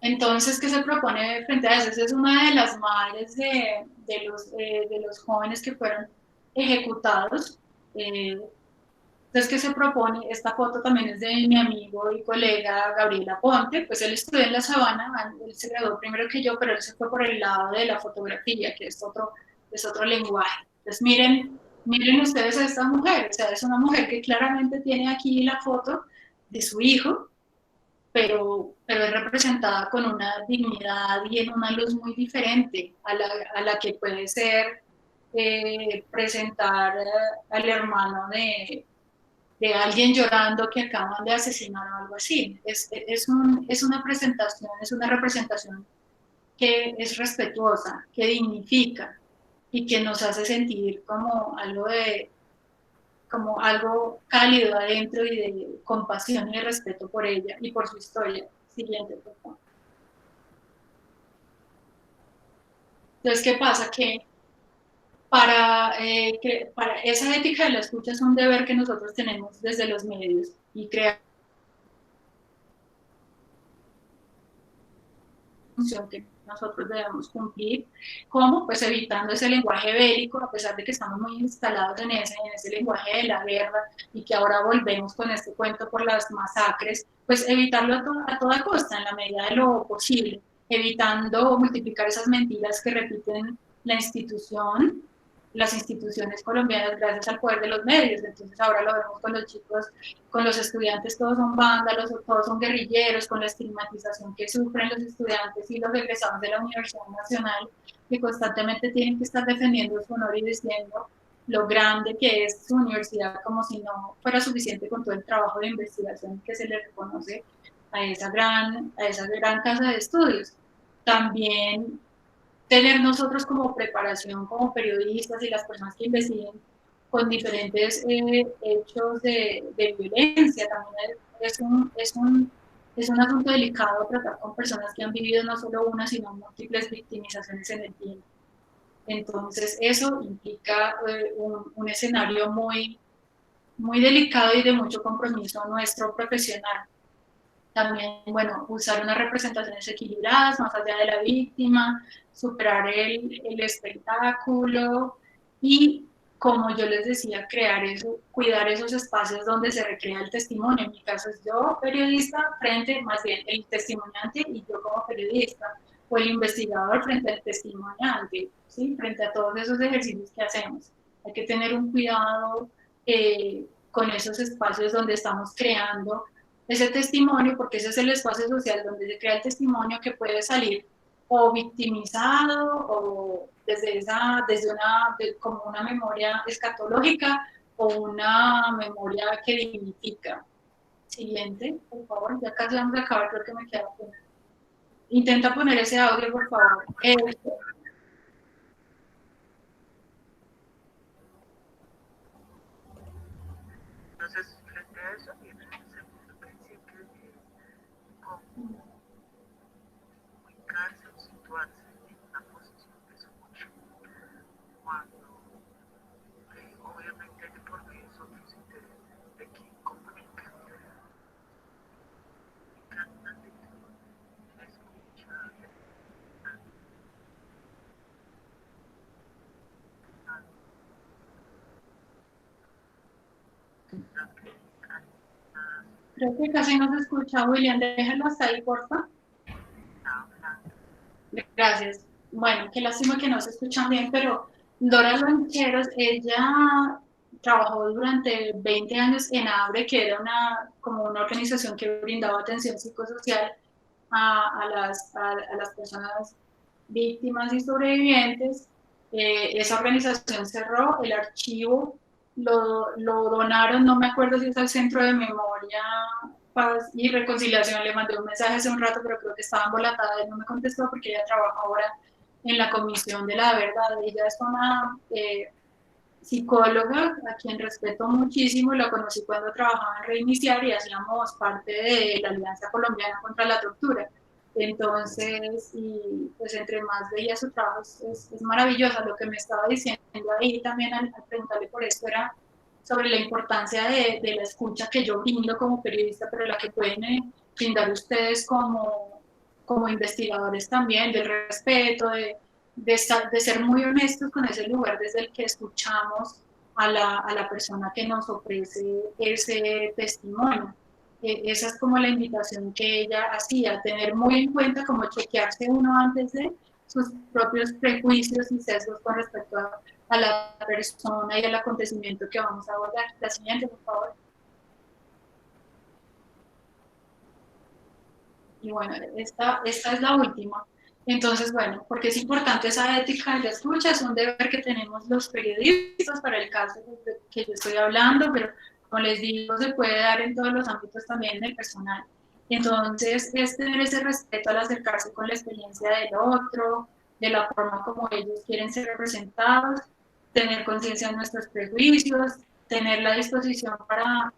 Entonces, ¿qué se propone frente a eso? Esa es una de las madres de los jóvenes que fueron ejecutados. Entonces, ¿qué se propone? Esta foto también es de mi amigo y colega Gabriel Aponte. Pues él estudió en La Sabana, él se graduó primero que yo, pero él se fue por el lado de la fotografía, que es otro lenguaje. Entonces, miren ustedes a esta mujer. O sea, es una mujer que claramente tiene aquí la foto de su hijo, pero es representada con una dignidad y en una luz muy diferente a la que puede ser presentar al hermano de alguien llorando que acaban de asesinar o algo así. Es una presentación, es una representación que es respetuosa, que dignifica y que nos hace sentir como algo cálido adentro, y de compasión y de respeto por ella y por su historia. Siguiente, por favor. Entonces, ¿qué pasa? Que para esa ética de la escucha es un deber que nosotros tenemos desde los medios, y crear una función que nosotros debemos cumplir. ¿Cómo? Pues evitando ese lenguaje bélico, a pesar de que estamos muy instalados en ese lenguaje de la guerra, y que ahora volvemos con este cuento por las masacres, pues evitarlo a toda costa, en la medida de lo posible, evitando multiplicar esas mentiras que repiten las instituciones colombianas, gracias al poder de los medios. Entonces ahora lo vemos con los chicos, con los estudiantes, todos son vándalos, todos son guerrilleros, con la estigmatización que sufren los estudiantes y los egresados de la Universidad Nacional, que constantemente tienen que estar defendiendo su honor y diciendo lo grande que es su universidad, como si no fuera suficiente con todo el trabajo de investigación que se le reconoce a esa gran casa de estudios. También tener nosotros como preparación, como periodistas y las personas que investiguen con diferentes hechos de violencia. También es un asunto delicado tratar con personas que han vivido no solo una, sino múltiples victimizaciones en el tiempo. Entonces, eso implica un escenario muy muy delicado y de mucho compromiso nuestro profesional. También, bueno, usar unas representaciones equilibradas, más allá de la víctima, superar el espectáculo y, como yo les decía, crear eso, cuidar esos espacios donde se recrea el testimonio. En mi caso es yo, periodista, frente, más bien el testimoniante y yo como periodista, o el investigador frente al testimoniante, ¿sí? Frente a todos esos ejercicios que hacemos. Hay que tener un cuidado con esos espacios donde estamos creando ese testimonio, porque ese es el espacio social donde se crea el testimonio que puede salir o victimizado o como una memoria escatológica o una memoria que dignifica. Siguiente, por favor, ya casi vamos a acabar, creo que me queda poner. Intenta poner ese audio, por favor. Entonces, frente a eso, viene el segundo principio de cómo ubicarse o situarse en una posición de escucha. Cuando, obviamente, hay por medio otros intereses de quien comunica. La escucha, Creo que casi no se escucha, William. Déjalo hasta ahí, porfa. Gracias. Bueno, qué lástima que no se escuchan bien, pero Dora Loncheros, ella trabajó durante 20 años en ABRE, que era como una organización que brindaba atención psicosocial a las personas víctimas y sobrevivientes. Esa organización cerró, el archivo lo donaron, no me acuerdo si es al Centro de Memoria, Paz y Reconciliación. Le mandé un mensaje hace un rato, pero creo que estaba embolatada y no me contestó porque ella trabaja ahora en la Comisión de la Verdad. Ella es una psicóloga a quien respeto muchísimo, la conocí cuando trabajaba en Reiniciar y hacíamos parte de la Alianza Colombiana contra la Tortura. Entonces, y pues entre más veía su trabajo, es maravillosa. Lo que me estaba diciendo ahí también al preguntarle por esto era sobre la importancia de la escucha que yo brindo como periodista, pero la que pueden brindar ustedes como investigadores también, del respeto, de ser muy honestos con ese lugar desde el que escuchamos a la persona que nos ofrece ese testimonio. Esa es como la invitación que ella hacía, tener muy en cuenta como chequearse uno antes de sus propios prejuicios y sesgos con respecto a la persona y al acontecimiento que vamos a abordar. La siguiente, por favor. Y bueno, esta es la última. Entonces, bueno, porque es importante esa ética de escucha, es un deber que tenemos los periodistas para el caso que yo estoy hablando, pero como les digo, se puede dar en todos los ámbitos también del personal. Entonces, es tener ese respeto al acercarse con la experiencia del otro, de la forma como ellos quieren ser representados, tener conciencia de nuestros prejuicios, tener la disposición para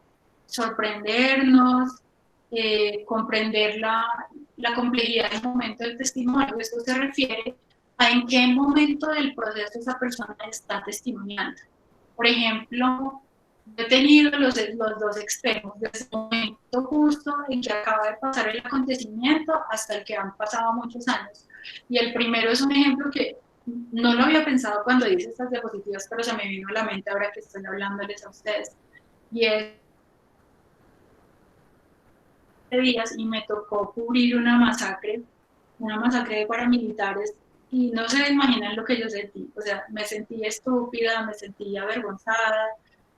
sorprendernos, comprender la complejidad del momento del testimonio. Esto se refiere a en qué momento del proceso esa persona está testimoniando. Por ejemplo, he tenido los dos extremos, desde el momento justo en que acaba de pasar el acontecimiento hasta el que han pasado muchos años. Y el primero es un ejemplo que no lo había pensado cuando hice estas diapositivas, pero se me vino a la mente ahora que estoy hablándoles a ustedes. Y es días y me tocó cubrir una masacre de paramilitares, y no se imaginan lo que yo sentí. O sea, me sentí estúpida, me sentí avergonzada,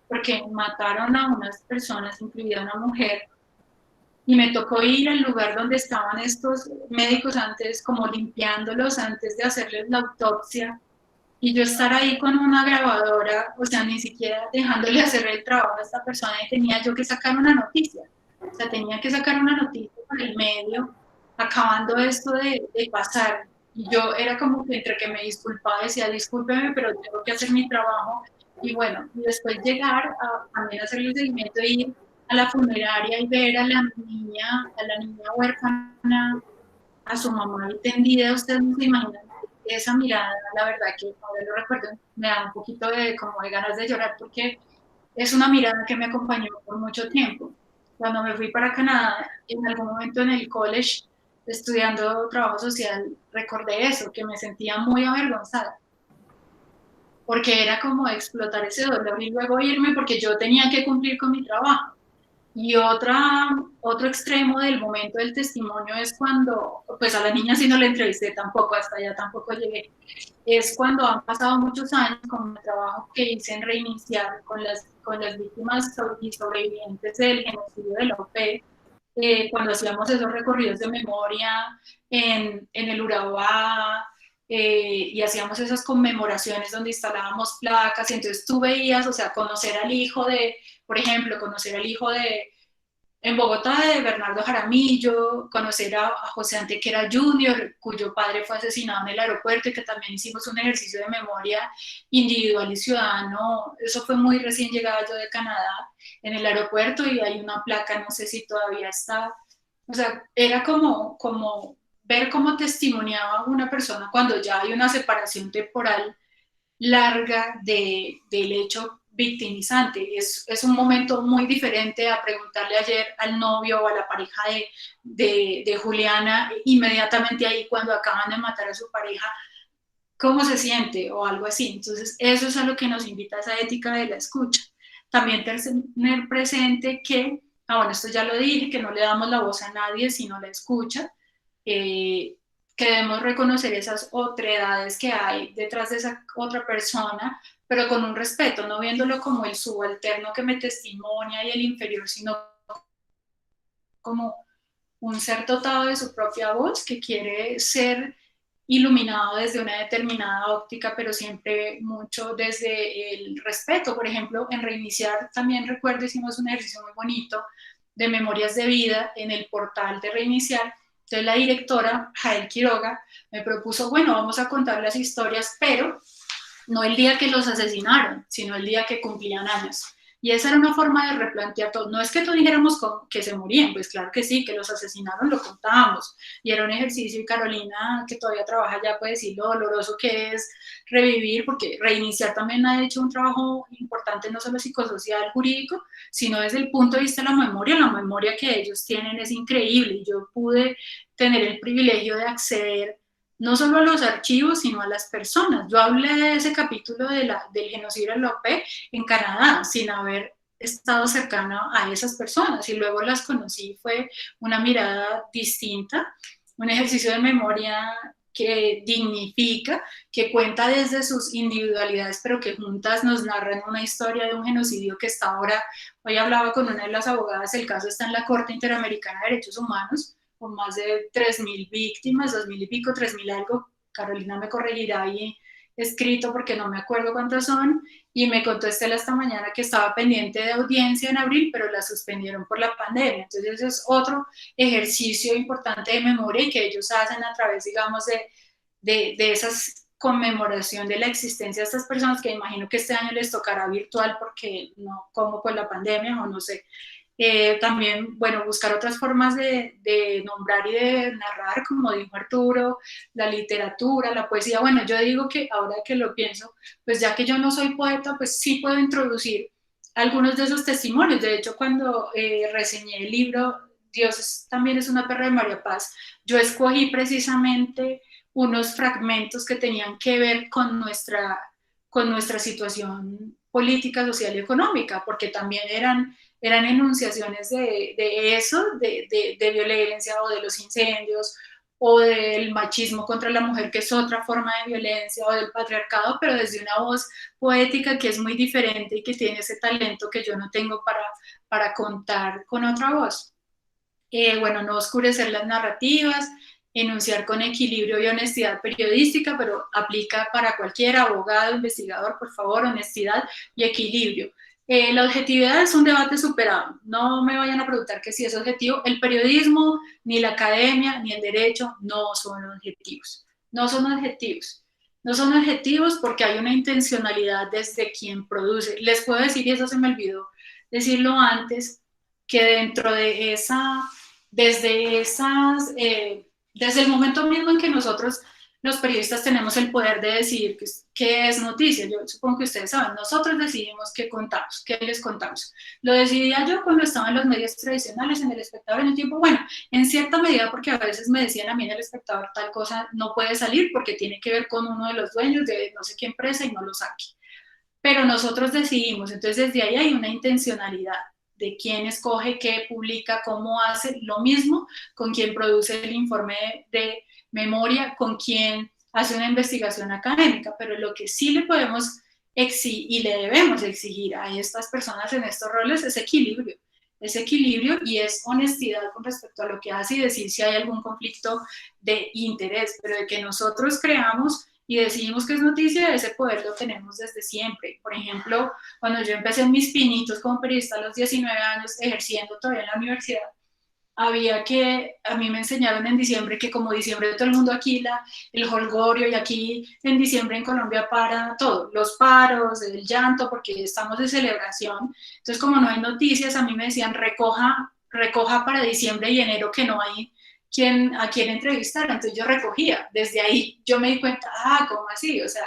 porque mataron a unas personas, incluida una mujer, y me tocó ir al lugar donde estaban estos médicos antes, como limpiándolos antes de hacerles la autopsia, y yo estar ahí con una grabadora, o sea, ni siquiera dejándole hacer el trabajo a esta persona, y tenía yo que sacar una noticia. O sea, tenía que sacar una noticia por el medio, acabando esto de pasar. Y yo era como que entre que me disculpaba, decía, discúlpeme, pero tengo que hacer mi trabajo. Y bueno, y después llegar a también hacer el seguimiento e ir a la funeraria y ver a la niña huérfana, a su mamá ahí tendida. Ustedes no se imaginan esa mirada, la verdad que ahora lo recuerdo, me da un poquito de, como de ganas de llorar, porque es una mirada que me acompañó por mucho tiempo. Cuando me fui para Canadá, en algún momento en el college, estudiando trabajo social, recordé eso, que me sentía muy avergonzada, porque era como explotar ese dolor y luego irme porque yo tenía que cumplir con mi trabajo. Y otro extremo del momento del testimonio es cuando, pues a la niña sí no la entrevisté tampoco, hasta allá tampoco llegué, es cuando han pasado muchos años con el trabajo que hice en Reiniciar con las víctimas y sobrevivientes del genocidio de la OP, cuando hacíamos esos recorridos de memoria en el Urabá, y hacíamos esas conmemoraciones donde instalábamos placas, y entonces tú veías, o sea, conocer al hijo de, por ejemplo, conocer al hijo de, en Bogotá, de Bernardo Jaramillo, conocer a José Antequera Jr., cuyo padre fue asesinado en el aeropuerto, y que también hicimos un ejercicio de memoria individual y ciudadano. Eso fue muy recién llegada yo de Canadá, en el aeropuerto, y hay una placa, no sé si todavía está. O sea, era como ver cómo testimoniaba una persona cuando ya hay una separación temporal larga del hecho victimizante. Es un momento muy diferente a preguntarle ayer al novio o a la pareja de Juliana, inmediatamente ahí cuando acaban de matar a su pareja, cómo se siente o algo así. Entonces, eso es a lo que nos invita esa ética de la escucha. También tener presente que, bueno, esto ya lo dije, que no le damos la voz a nadie, sino la escucha, eh, que debemos reconocer esas otredades que hay detrás de esa otra persona, pero con un respeto, no viéndolo como el subalterno que me testimonia y el inferior, sino como un ser dotado de su propia voz que quiere ser iluminado desde una determinada óptica, pero siempre mucho desde el respeto. Por ejemplo, en Reiniciar también recuerdo, hicimos un ejercicio muy bonito de memorias de vida en el portal de Reiniciar. Entonces la directora, Jael Quiroga, me propuso, bueno, vamos a contar las historias, pero no el día que los asesinaron, sino el día que cumplían años. Y esa era una forma de replantear todo. No es que todos dijéramos que se morían, pues claro que sí, que los asesinaron, lo contábamos. Y era un ejercicio, y Carolina, que todavía trabaja ya, puede decir lo doloroso que es revivir, porque Reiniciar también ha hecho un trabajo importante, no solo psicosocial, jurídico, sino desde el punto de vista de la memoria. La memoria que ellos tienen es increíble, y yo pude tener el privilegio de acceder no solo a los archivos, sino a las personas. Yo hablé de ese capítulo del genocidio de la OP en Canadá, sin haber estado cercana a esas personas, y luego las conocí. Fue una mirada distinta, un ejercicio de memoria que dignifica, que cuenta desde sus individualidades, pero que juntas nos narran una historia de un genocidio que está ahora. Hoy hablaba con una de las abogadas, el caso está en la Corte Interamericana de Derechos Humanos, con más de 3.000 víctimas, 2.000 y pico, 3.000 algo. Carolina me corregirá ahí escrito porque no me acuerdo cuántas son, y me contó Estela esta mañana que estaba pendiente de audiencia en abril, pero la suspendieron por la pandemia. Entonces eso es otro ejercicio importante de memoria, y que ellos hacen a través, digamos, de esas conmemoración de la existencia de estas personas, que imagino que este año les tocará virtual porque no, como con la pandemia o no sé. También, bueno, buscar otras formas de nombrar y de narrar, como dijo Arturo, la literatura, la poesía. Bueno, yo digo que ahora que lo pienso, pues ya que yo no soy poeta, pues sí puedo introducir algunos de esos testimonios. De hecho, cuando reseñé el libro Dios también es una perra de María Paz, yo escogí precisamente unos fragmentos que tenían que ver con nuestra situación política, social y económica, porque también eran enunciaciones de eso, de violencia, o de los incendios, o del machismo contra la mujer, que es otra forma de violencia, o del patriarcado, pero desde una voz poética que es muy diferente y que tiene ese talento que yo no tengo para contar con otra voz. Bueno, no oscurecer las narrativas, enunciar con equilibrio y honestidad periodística, pero aplica para cualquier abogado, investigador, por favor, honestidad y equilibrio. La objetividad es un debate superado. No me vayan a preguntar que si es objetivo. El periodismo, ni la academia, ni el derecho no son objetivos. No son objetivos. No son objetivos porque hay una intencionalidad desde quien produce. Les puedo decir, y eso se me olvidó decirlo antes, que dentro de desde el momento mismo en que nosotros los periodistas tenemos el poder de decidir qué es noticia. Yo supongo que ustedes saben, nosotros decidimos qué contamos, qué les contamos. Lo decidía yo cuando estaba en los medios tradicionales, en El Espectador, en El Tiempo. Bueno, en cierta medida, porque a veces me decían a mí en El Espectador, tal cosa no puede salir porque tiene que ver con uno de los dueños de no sé qué empresa y no lo saque. Pero nosotros decidimos, entonces desde ahí hay una intencionalidad de quién escoge, qué publica, cómo hace, lo mismo con quien produce el informe de memoria, con quien hace una investigación académica, pero lo que sí le podemos exigir y le debemos exigir a estas personas en estos roles es equilibrio y es honestidad con respecto a lo que hace y decir si hay algún conflicto de interés, pero de que nosotros creamos y decidimos que es noticia, ese poder lo tenemos desde siempre. Por ejemplo, cuando yo empecé mis pinitos como periodista a los 19 años, ejerciendo todavía en la universidad, a mí me enseñaron en diciembre que como diciembre todo el mundo alquila el holgorio y aquí en diciembre en Colombia para todo, los paros, el llanto, porque estamos de celebración. Entonces, como no hay noticias, a mí me decían recoja para diciembre y enero que no hay a quien entrevistar. Entonces yo recogía. Desde ahí yo me di cuenta, ¿cómo así? O sea,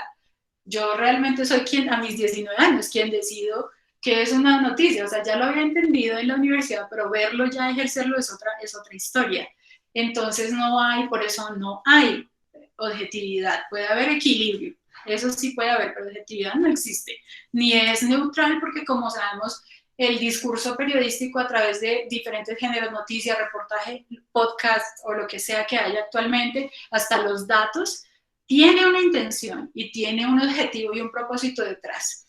yo realmente soy quien, a mis 19 años, quien decido que es una noticia, o sea, ya lo había entendido en la universidad, pero verlo ya, ejercerlo es otra historia. Entonces por eso no hay objetividad, puede haber equilibrio, eso sí puede haber, pero objetividad no existe, ni es neutral porque como sabemos, el discurso periodístico a través de diferentes géneros, noticias, reportaje, podcast o lo que sea que haya actualmente, hasta los datos, tiene una intención y tiene un objetivo y un propósito detrás.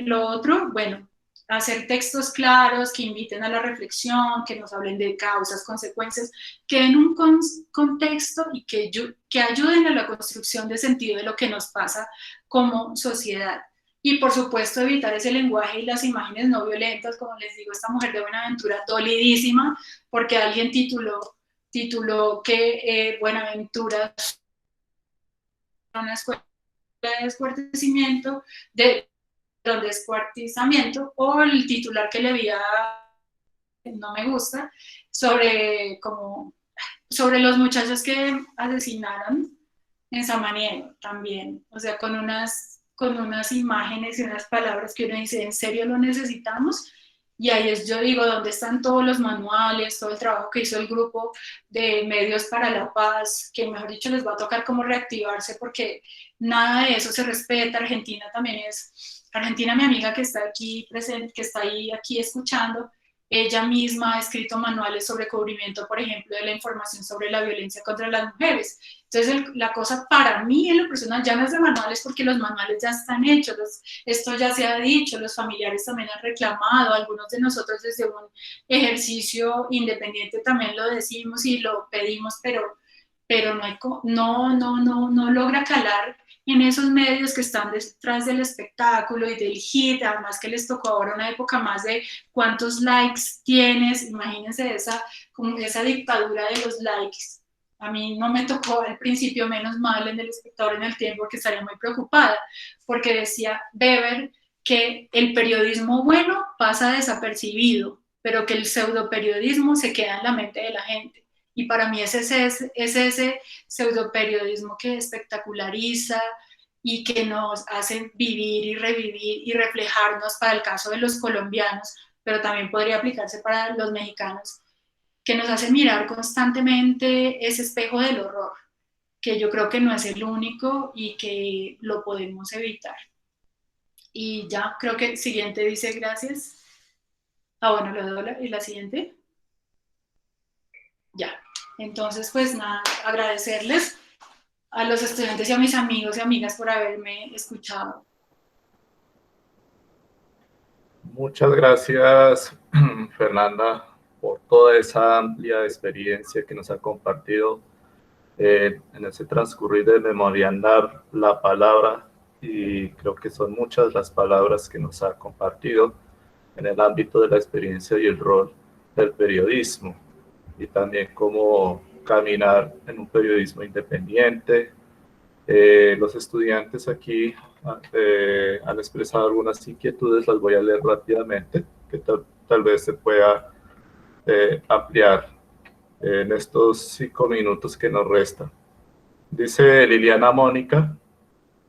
Lo otro, bueno, hacer textos claros que inviten a la reflexión, que nos hablen de causas, consecuencias, que den un contexto y que ayuden a la construcción de sentido de lo que nos pasa como sociedad. Y por supuesto evitar ese lenguaje y las imágenes no violentas, como les digo, esta mujer de Buenaventura dolidísima porque alguien tituló que Buenaventura una escuela de descuartizamiento, de descuartizamiento, o el titular que le había, no me gusta, sobre los muchachos que asesinaron en Samaniego también, o sea, con unas imágenes y unas palabras que uno dice, ¿en serio lo necesitamos? Y ahí yo digo, ¿dónde están todos los manuales, todo el trabajo que hizo el grupo de Medios para la Paz? Que mejor dicho les va a tocar cómo reactivarse porque nada de eso se respeta. Argentina, mi amiga que está aquí presente, que está ahí aquí escuchando, ella misma ha escrito manuales sobre cubrimiento, por ejemplo, de la información sobre la violencia contra las mujeres. Entonces, la cosa para mí en lo personal ya no es de manuales porque los manuales ya están hechos, esto ya se ha dicho, los familiares también han reclamado, algunos de nosotros desde un ejercicio independiente también lo decimos y lo pedimos, pero no logra calar en esos medios que están detrás del espectáculo y del hit, además que les tocó ahora una época más de cuántos likes tienes, imagínense esa dictadura de los likes. A mí no me tocó al principio, menos mal, en El Espectador en El Tiempo, porque estaría muy preocupada, porque decía Weber que el periodismo bueno pasa desapercibido, pero que el pseudoperiodismo se queda en la mente de la gente. Y para mí es ese pseudoperiodismo que espectaculariza y que nos hace vivir y revivir y reflejarnos para el caso de los colombianos, pero también podría aplicarse para los mexicanos, que nos hace mirar constantemente ese espejo del horror, que yo creo que no es el único y que lo podemos evitar. Y ya, creo que el siguiente dice gracias. Bueno, lo doy y la siguiente. Ya, entonces pues nada, agradecerles a los estudiantes y a mis amigos y amigas por haberme escuchado. Muchas gracias, Fernanda, por toda esa amplia experiencia que nos ha compartido en ese transcurrir de memoriar la palabra, y creo que son muchas las palabras que nos ha compartido en el ámbito de la experiencia y el rol del periodismo, y también cómo caminar en un periodismo independiente. Los estudiantes aquí han expresado algunas inquietudes, las voy a leer rápidamente, que tal vez se pueda ampliar en estos 5 minutos que nos restan. Dice Liliana Mónica,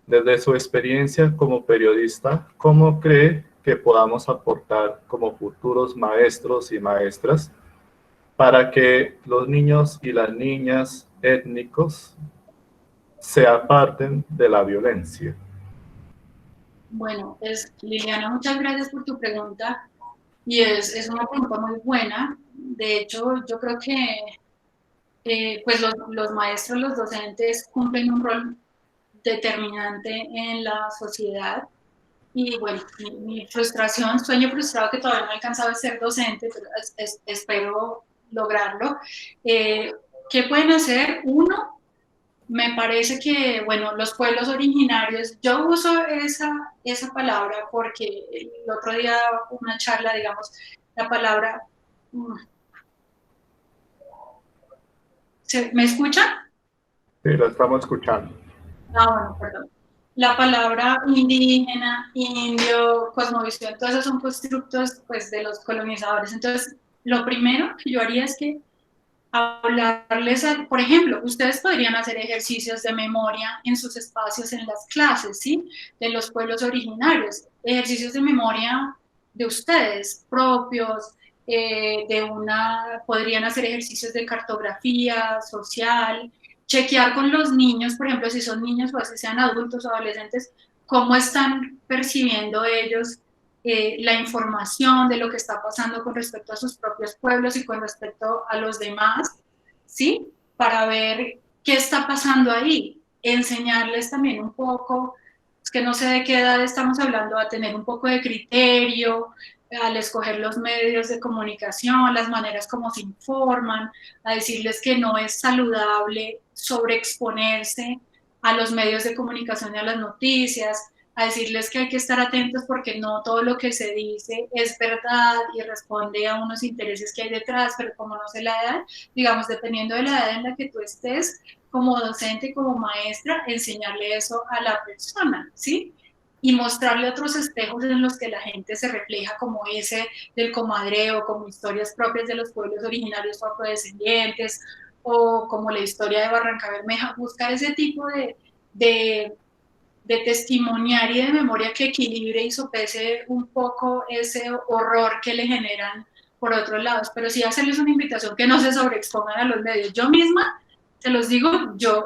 desde su experiencia como periodista, ¿cómo cree que podamos aportar como futuros maestros y maestras para que los niños y las niñas étnicos se aparten de la violencia? Bueno, pues Liliana, muchas gracias por tu pregunta y es una pregunta muy buena. De hecho, yo creo que pues los maestros, los docentes cumplen un rol determinante en la sociedad. Y bueno, mi frustración, sueño frustrado que todavía no he alcanzado a ser docente, pero espero lograrlo. ¿Qué pueden hacer? Uno, me parece que, bueno, los pueblos originarios, yo uso esa palabra porque el otro día una charla, digamos, la palabra, ¿me escuchan? Sí, la estamos escuchando. Bueno, perdón. La palabra indígena, indio, cosmovisión, todos esos son constructos pues, de los colonizadores. Entonces, lo primero que yo haría es que hablarles, por ejemplo, ustedes podrían hacer ejercicios de memoria en sus espacios en las clases, ¿sí? De los pueblos originarios, ejercicios de memoria de ustedes propios, podrían hacer ejercicios de cartografía social, chequear con los niños, por ejemplo, si son niños o si sean adultos o adolescentes, cómo están percibiendo ellos la información de lo que está pasando con respecto a sus propios pueblos y con respecto a los demás, ¿sí? Para ver qué está pasando ahí. Enseñarles también un poco, es que no sé de qué edad estamos hablando, a tener un poco de criterio, al escoger los medios de comunicación, las maneras como se informan, a decirles que no es saludable sobreexponerse a los medios de comunicación y a las noticias, a decirles que hay que estar atentos porque no todo lo que se dice es verdad y responde a unos intereses que hay detrás, pero como no sé la edad, digamos, dependiendo de la edad en la que tú estés, como docente, como maestra, enseñarle eso a la persona, ¿sí? Y mostrarle otros espejos en los que la gente se refleja, como ese del comadreo, como historias propias de los pueblos originarios o afrodescendientes, o como la historia de Barranca Bermeja, buscar ese tipo de testimoniar y de memoria que equilibre y sopese un poco ese horror que le generan por otros lados, pero sí hacerles una invitación que no se sobreexpongan a los medios. Yo misma, se los digo,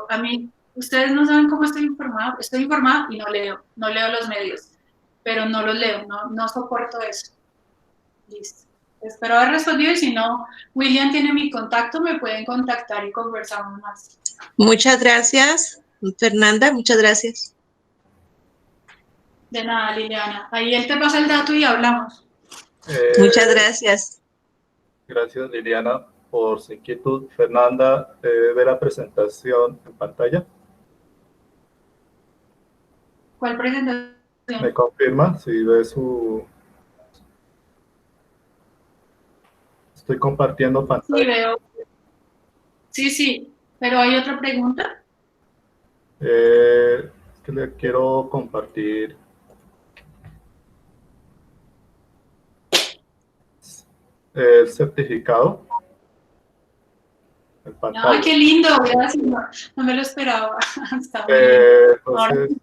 a mí, ustedes no saben cómo estoy informada y no leo los medios, pero no los leo, no soporto eso. Listo. Espero haber respondido y si no, William tiene mi contacto, me pueden contactar y conversamos más. Muchas gracias, Fernanda, muchas gracias. De nada, Liliana. Ahí él te pasa el dato y hablamos. Muchas gracias. Gracias, Liliana, por su inquietud. Fernanda, ¿ve la presentación en pantalla? ¿Cuál presentación? ¿Me confirma si ve su...? Estoy compartiendo pantalla. Sí, veo. Sí, pero hay otra pregunta. Es que le quiero compartir el certificado en pantalla. ¡Ay, qué lindo! Gracias. No me lo esperaba. Está muy lindo. Entonces,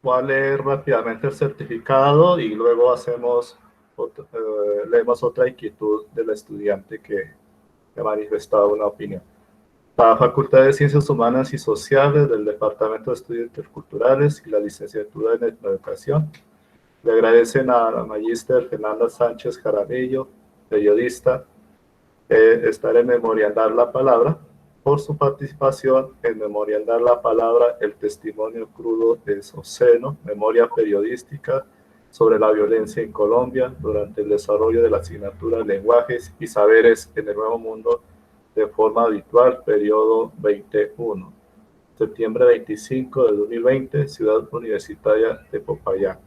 voy a leer rápidamente el certificado y luego leemos otra inquietud del estudiante que ha manifestado una opinión. La Facultad de Ciencias Humanas y Sociales del Departamento de Estudios Interculturales y la Licenciatura en Educación le agradecen a la magíster Fernanda Sánchez Jaramillo, periodista, estar en Memoriandar la Palabra, por su participación en Memoriandar la Palabra, el testimonio crudo de Soseno, memoria periodística sobre la violencia en Colombia durante el desarrollo de la asignatura Lenguajes y Saberes en el Nuevo Mundo de forma habitual, periodo 21, septiembre 25 de 2020, Ciudad Universitaria de Popayán.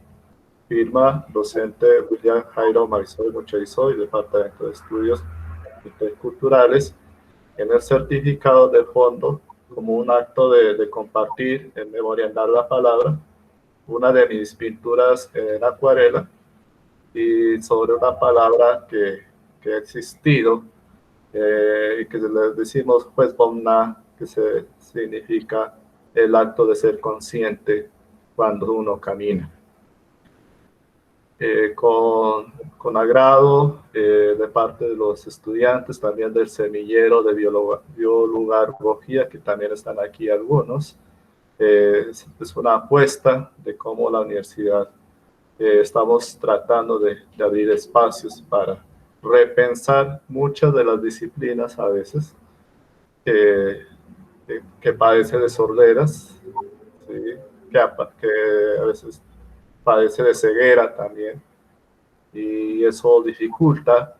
Firma docente William Jairo Marisoy Mucherizoy, Departamento de Estudios Interculturales. En el certificado de fondo, como un acto de compartir en Memoriandar la Palabra, una de mis pinturas en acuarela y sobre una palabra que ha existido y que le decimos pues bomna que significa el acto de ser consciente cuando uno camina. Con agrado de parte de los estudiantes, también del semillero de biolugarología, que también están aquí algunos. Es una apuesta de cómo la universidad estamos tratando de abrir espacios para repensar muchas de las disciplinas a veces que padece de sorderas, ¿sí? que a veces padece de ceguera también, y eso dificulta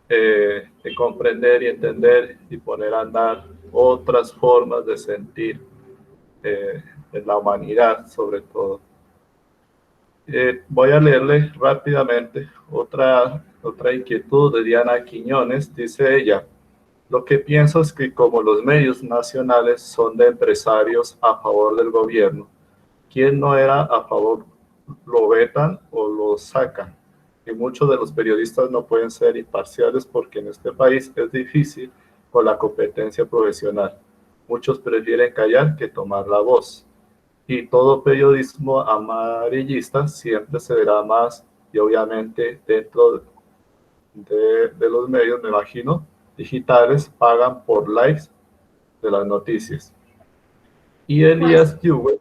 de comprender y entender y poner a andar otras formas de sentir en la humanidad, sobre todo. Voy a leerle rápidamente otra inquietud de Diana Quiñones. Dice ella: lo que pienso es que como los medios nacionales son de empresarios a favor del gobierno, quien no era a favor lo vetan o lo sacan. Y muchos de los periodistas no pueden ser imparciales porque en este país es difícil con la competencia profesional. Muchos prefieren callar que tomar la voz. Y todo periodismo amarillista siempre se verá más, y obviamente dentro de los medios, me imagino, digitales, pagan por likes de las noticias. Y Elías Yuwe.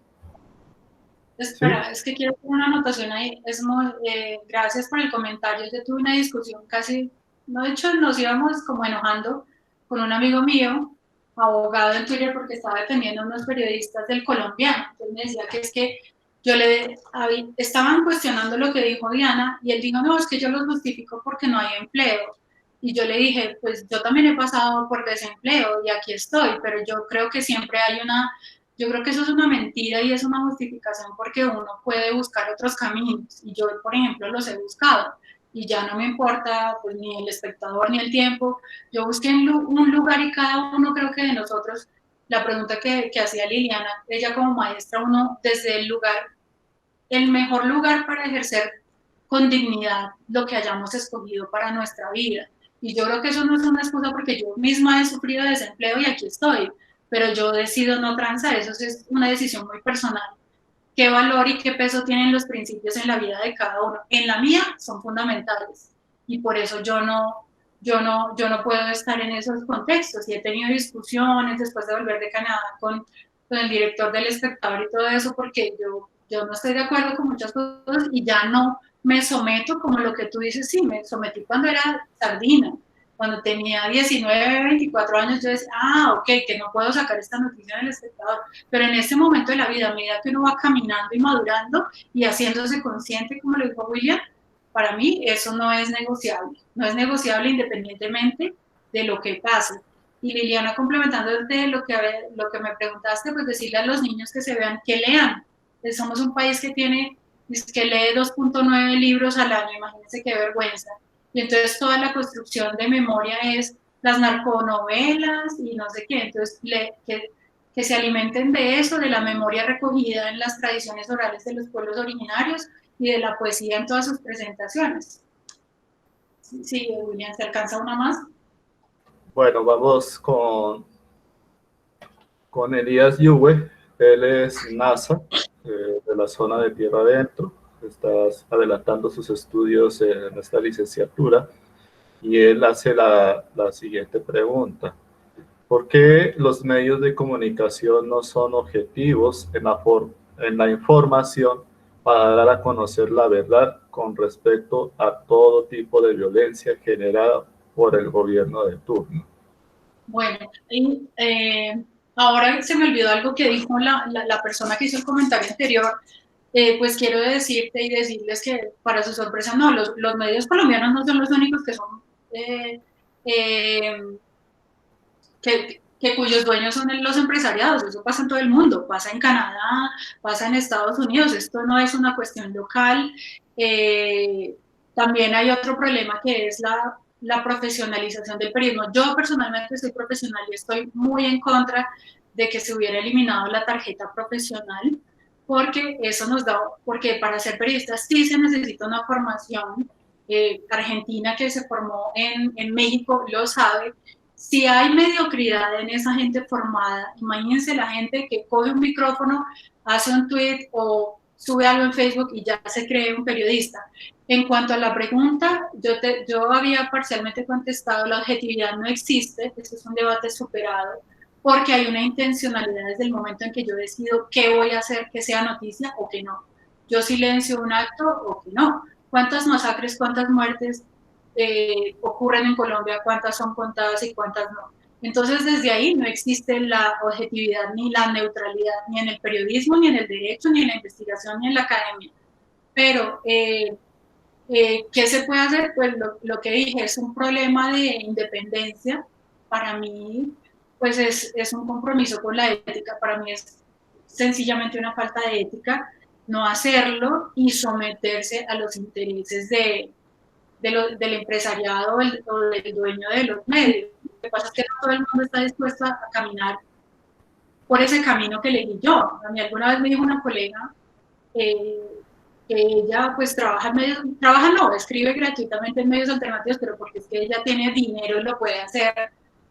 Espera, ¿Sí? es que quiero hacer una anotación ahí. Gracias por el comentario. Yo tuve una discusión casi, no, de hecho nos íbamos como enojando con un amigo mío, abogado en Twitter, porque estaba defendiendo a unos periodistas del colombiano. Entonces me decía que es que estaban cuestionando lo que dijo Diana, y él dijo, no, es que yo los justifico porque no hay empleo. Y yo le dije, pues yo también he pasado por desempleo y aquí estoy, pero yo creo que siempre hay yo creo que eso es una mentira y es una justificación porque uno puede buscar otros caminos. Y yo, por ejemplo, los he buscado y ya no me importa pues, ni el espectador ni el tiempo. Yo busqué un lugar, y cada uno, creo que de nosotros, la pregunta que hacía Liliana, ella como maestra, uno desde el lugar, el mejor lugar para ejercer con dignidad lo que hayamos escogido para nuestra vida. Y yo creo que eso no es una excusa porque yo misma he sufrido desempleo y aquí estoy, pero yo decido no transar, eso es una decisión muy personal. ¿Qué valor y qué peso tienen los principios en la vida de cada uno? En la mía son fundamentales y por eso yo no puedo estar en esos contextos, y he tenido discusiones después de volver de Canadá con el director del Espectador y todo eso, porque yo no estoy de acuerdo con muchas cosas y ya no me someto como lo que tú dices. Sí, me sometí cuando era sardina, cuando tenía 19, 24 años. Yo decía, ok, que no puedo sacar esta noticia del Espectador, pero en este momento de la vida, a medida que uno va caminando y madurando y haciéndose consciente, como lo dijo William, para mí eso no es negociable independientemente de lo que pase. Y Liliana, complementando lo que me preguntaste, pues decirle a los niños que se vean, que lean. Somos un país que lee 2.9 libros al año, imagínense qué vergüenza. Y entonces toda la construcción de memoria es las narconovelas y no sé qué. Entonces, que se alimenten de eso, de la memoria recogida en las tradiciones orales de los pueblos originarios y de la poesía en todas sus presentaciones. Sí, William, ¿se alcanza una más? Bueno, vamos con Elías Yuwe. Él es NASA, de la zona de Tierra Adentro. Está adelantando sus estudios en esta licenciatura y él hace la siguiente pregunta: ¿por qué los medios de comunicación no son objetivos en la información para dar a conocer la verdad con respecto a todo tipo de violencia generada por el gobierno de turno? Bueno, ahora se me olvidó algo que dijo la persona que hizo el comentario anterior. Pues quiero decirte y decirles que, para su sorpresa, no, los medios colombianos no son los únicos que son cuyos dueños son los empresariados. Eso pasa en todo el mundo, pasa en Canadá, pasa en Estados Unidos. Esto no es una cuestión local. También hay otro problema, que es la profesionalización del periodismo. Yo personalmente soy profesional y estoy muy en contra de que se hubiera eliminado la tarjeta profesional, porque eso porque para ser periodista sí se necesita una formación. Argentina, que se formó en México, lo sabe. si hay mediocridad en esa gente formada, imagínense la gente que coge un micrófono, hace un tweet o sube algo en Facebook y ya se cree un periodista. En cuanto a la pregunta, yo había parcialmente contestado, la objetividad no existe, eso es un debate superado, porque hay una intencionalidad desde el momento en que yo decido qué voy a hacer, que sea noticia o que no. Yo silencio un acto o que no. ¿Cuántas masacres, cuántas muertes ocurren en Colombia, cuántas son contadas y cuántas no? Entonces, desde ahí no existe la objetividad ni la neutralidad, ni en el periodismo, ni en el derecho, ni en la investigación, ni en la academia. Pero, ¿qué se puede hacer? Pues lo que dije, es un problema de independencia. Para mí, pues es un compromiso con la ética. Para mí es sencillamente una falta de ética no hacerlo y someterse a los intereses del empresariado o del dueño de los medios. Lo que pasa es que no todo el mundo está dispuesto a caminar por ese camino que elegí yo. A mí alguna vez me dijo una colega que ella pues trabaja en medios, trabaja no, escribe gratuitamente en medios alternativos, pero porque es que ella tiene dinero y lo puede hacer.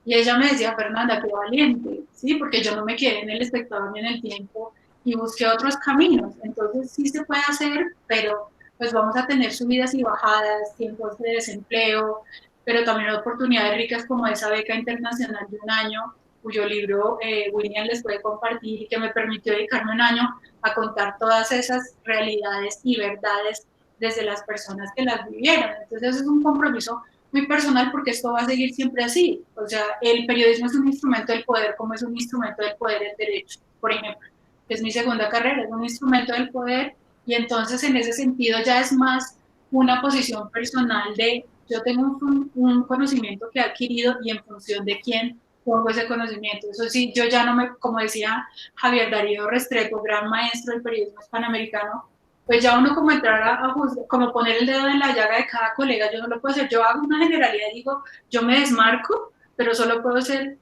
Y ella me decía, Fernanda, qué valiente, ¿sí? Porque yo no me quedé en El Espectador ni en El Tiempo y busqué otros caminos. Entonces sí se puede hacer, pero pues vamos a tener subidas y bajadas, tiempos de desempleo, pero también oportunidades ricas como esa beca internacional de un año, cuyo libro William les puede compartir y que me permitió dedicarme un año a contar todas esas realidades y verdades desde las personas que las vivieron. Entonces es un compromiso muy personal porque esto va a seguir siempre así. O sea, el periodismo es un instrumento del poder como es un instrumento del poder el derecho, por ejemplo. Es mi segunda carrera, es un instrumento del poder y entonces en ese sentido ya es más una posición personal de yo tengo un conocimiento que he adquirido y en función de quién pongo ese conocimiento. Eso sí, yo ya no me, como decía Javier Darío Restrepo, gran maestro del periodismo hispanoamericano, pues ya uno como entrar a juzgar, como poner el dedo en la llaga de cada colega, yo no lo puedo hacer. Yo hago una generalidad y digo, yo me desmarco, pero solo puedo hacer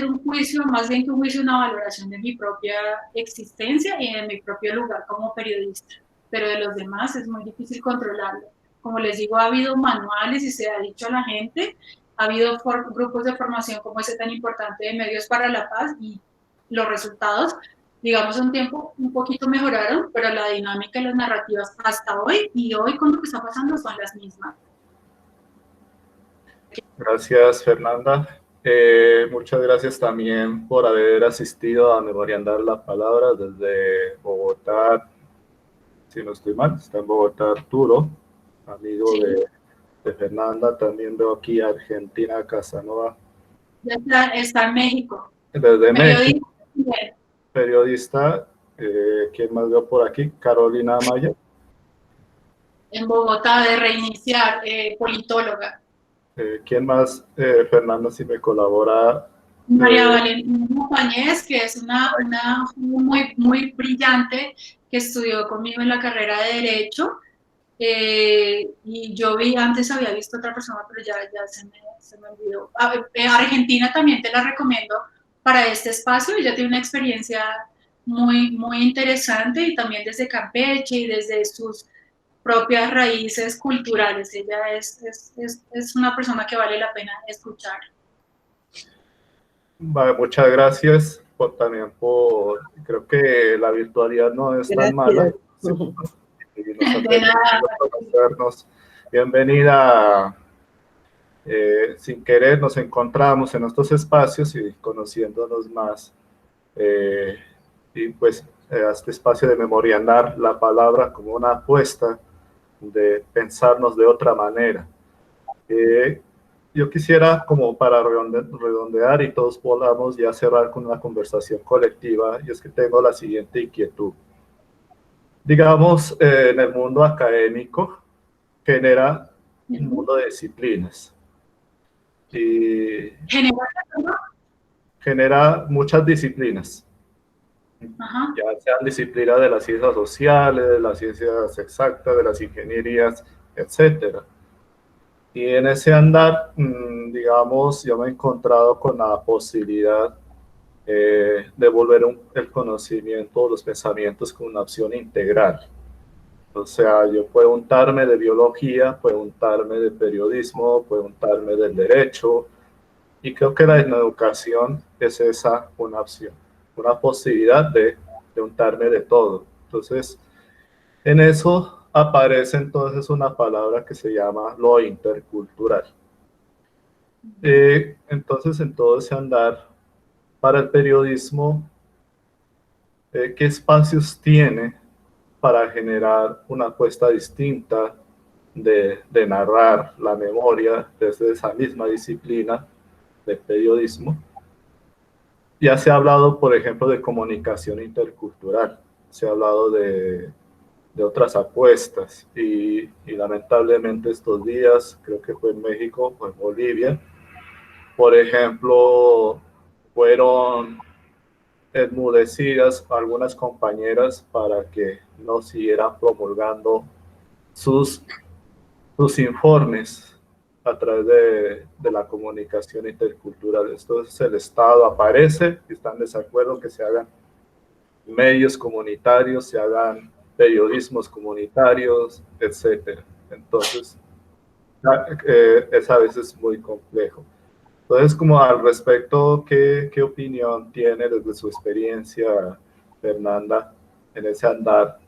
un juicio, más bien que un juicio, una valoración de mi propia existencia y de mi propio lugar como periodista. Pero de los demás es muy difícil controlarlo. Como les digo, ha habido manuales y se ha dicho a la gente, ha habido grupos de formación como ese tan importante de Medios para la Paz y los resultados, digamos, un tiempo un poquito mejoraron, pero la dinámica y las narrativas hasta hoy y hoy con lo que está pasando son las mismas. Gracias, Fernanda. Muchas gracias también por haber asistido a Memoriandar la Palabra desde Bogotá. Si no estoy mal, está en Bogotá Arturo, amigo Sí. de Fernanda. También veo aquí a Argentina Casanova. Ya está en México. Desde México. Periodista. Periodista. ¿Quién más veo por aquí? Carolina Amaya. En Bogotá, de Reiniciar, politóloga. ¿Quién más? Fernanda, si me colabora. María Valentina Montañez, que es una muy, muy brillante, que estudió conmigo en la carrera de Derecho. Y yo antes había visto otra persona, pero ya se me olvidó. Argentina también te la recomiendo para este espacio. Ella tiene una experiencia muy, muy interesante y también desde Campeche y desde sus propias raíces culturales. Ella es una persona que vale la pena escuchar. Vale, muchas gracias también creo que la virtualidad no es tan mala. Sí, de nada. Bienvenida. Sin querer nos encontramos en estos espacios y conociéndonos más. Y pues a este espacio de Memoriandar la Palabra como una apuesta de pensarnos de otra manera. Yo quisiera, como para redondear y todos podamos ya cerrar con una conversación colectiva, y es que tengo la siguiente inquietud. Digamos, en el mundo académico genera un mundo de disciplinas. Y genera muchas disciplinas. Ajá. Ya sean disciplinas de las ciencias sociales, de las ciencias exactas, de las ingenierías, etcétera. Y en ese andar, digamos, yo me he encontrado con la posibilidad de volver el conocimiento, los pensamientos con una opción integral. O sea, yo puedo untarme de biología, puedo untarme de periodismo, puedo untarme del derecho, Y creo que la educación es esa una opción, una posibilidad de untarme de todo. Entonces, en eso aparece entonces una palabra que se llama lo intercultural. Entonces, en todo ese andar para el periodismo, ¿qué espacios tiene para generar una apuesta distinta de narrar la memoria desde esa misma disciplina de periodismo? Ya se ha hablado, por ejemplo, de comunicación intercultural, se ha hablado de otras apuestas y lamentablemente estos días, creo que fue en México o en Bolivia, por ejemplo, fueron enmudecidas algunas compañeras para que no siguieran promulgando sus, sus informes a través de la comunicación intercultural. Entonces el Estado aparece y está en desacuerdo que se hagan medios comunitarios, se hagan periodismos comunitarios, etcétera. Entonces, es a veces muy complejo. Entonces, como al respecto, ¿qué opinión tiene desde su experiencia, Fernanda, en ese andar?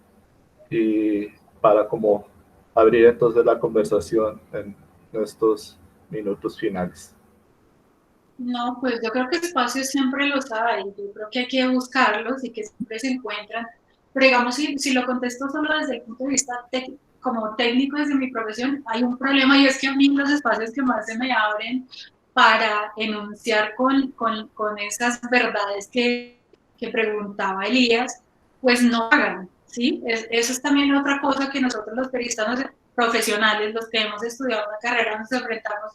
Y para como abrir entonces la conversación en estos minutos finales. No, pues yo creo que espacios siempre los hay, yo creo que hay que buscarlos y que siempre se encuentran, pero digamos, si lo contesto solo desde el punto de vista como técnico desde mi profesión, hay un problema y es que a mí los espacios que más se me abren para enunciar con esas verdades que preguntaba Elías, pues no hagan, ¿sí? Eso es también otra cosa que nosotros los periodistas profesionales, los que hemos estudiado la carrera, nos enfrentamos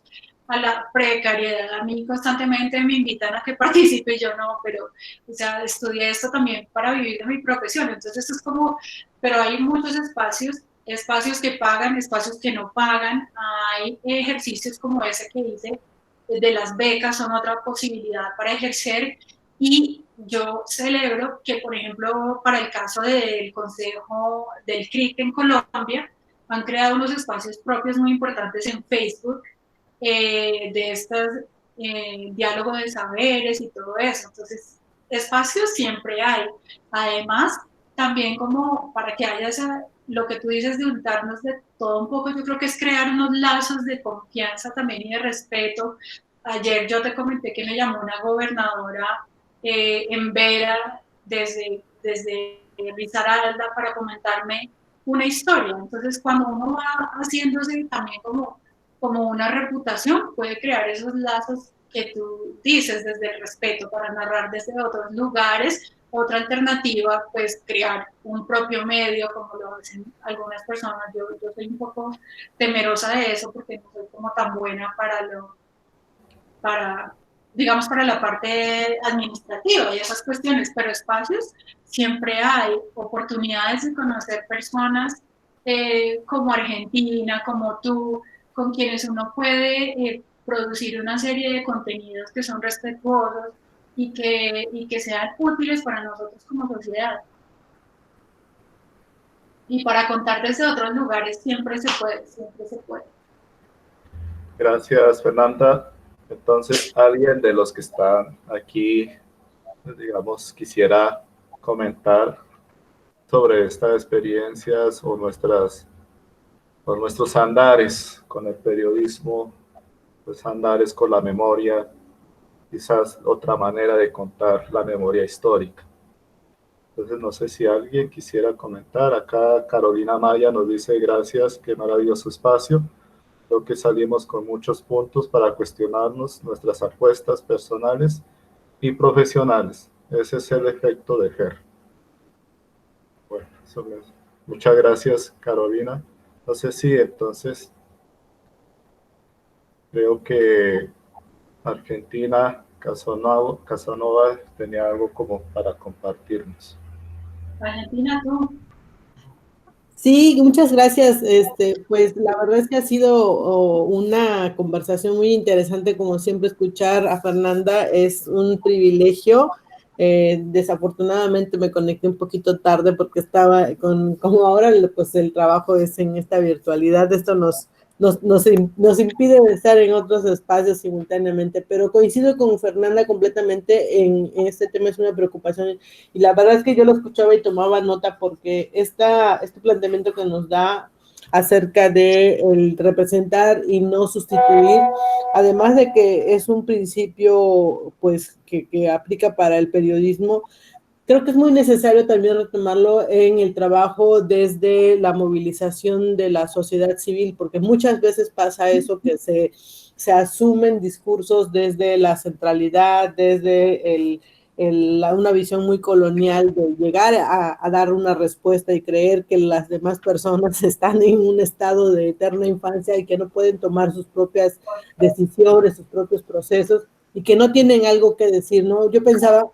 a la precariedad. A mí constantemente me invitan a que participe y yo no, pero, o sea, estudié esto también para vivir de mi profesión. Entonces es como, pero hay muchos espacios que pagan, espacios que no pagan. Hay ejercicios como ese que hice de las becas, son otra posibilidad para ejercer. Y yo celebro que, por ejemplo, para el caso del Consejo del CRIC en Colombia, han creado unos espacios propios muy importantes en Facebook de estos diálogos de saberes y todo eso. Entonces, espacios siempre hay. Además, también como para que haya lo que tú dices de untarnos de todo un poco, yo creo que es crear unos lazos de confianza también y de respeto. Ayer yo te comenté que me llamó una gobernadora en Vera desde Risaralda para comentarme una historia. Entonces, cuando uno va haciéndose también como una reputación, puede crear esos lazos que tú dices desde el respeto para narrar desde otros lugares. Otra alternativa, pues crear un propio medio, como lo hacen algunas personas. Yo soy un poco temerosa de eso porque no soy como tan buena digamos, para la parte administrativa y esas cuestiones, pero espacios siempre hay, oportunidades de conocer personas como Argentina, como tú, con quienes uno puede producir una serie de contenidos que son respetuosos y que sean útiles para nosotros como sociedad. Y para contar desde otros lugares siempre se puede, siempre se puede. Gracias, Fernanda. Entonces, ¿alguien de los que están aquí, digamos, quisiera comentar sobre estas experiencias o nuestros andares con el periodismo, pues andares con la memoria, quizás otra manera de contar la memoria histórica? Entonces, no sé si alguien quisiera comentar. Acá Carolina Maya nos dice gracias, qué maravilloso espacio. Creo que salimos con muchos puntos para cuestionarnos nuestras apuestas personales y profesionales. Ese es el efecto de GER. Bueno, muchas gracias, Carolina. No sé si entonces creo que Argentina Casanova tenía algo como para compartirnos. Argentina, tú. Sí, muchas gracias. Pues la verdad es que ha sido una conversación muy interesante, como siempre escuchar a Fernanda es un privilegio. Desafortunadamente me conecté un poquito tarde porque estaba como ahora pues el trabajo es en esta virtualidad, esto nos nos impide estar en otros espacios simultáneamente, pero coincido con Fernanda completamente en este tema, es una preocupación, y la verdad es que yo lo escuchaba y tomaba nota porque este planteamiento que nos da acerca de el representar y no sustituir, además de que es un principio pues que aplica para el periodismo, creo que es muy necesario también retomarlo en el trabajo desde la movilización de la sociedad civil, porque muchas veces pasa eso, que se asumen discursos desde la centralidad, desde una visión muy colonial de llegar a dar una respuesta y creer que las demás personas están en un estado de eterna infancia y que no pueden tomar sus propias decisiones, sus propios procesos y que no tienen algo que decir, ¿no? Yo pensaba...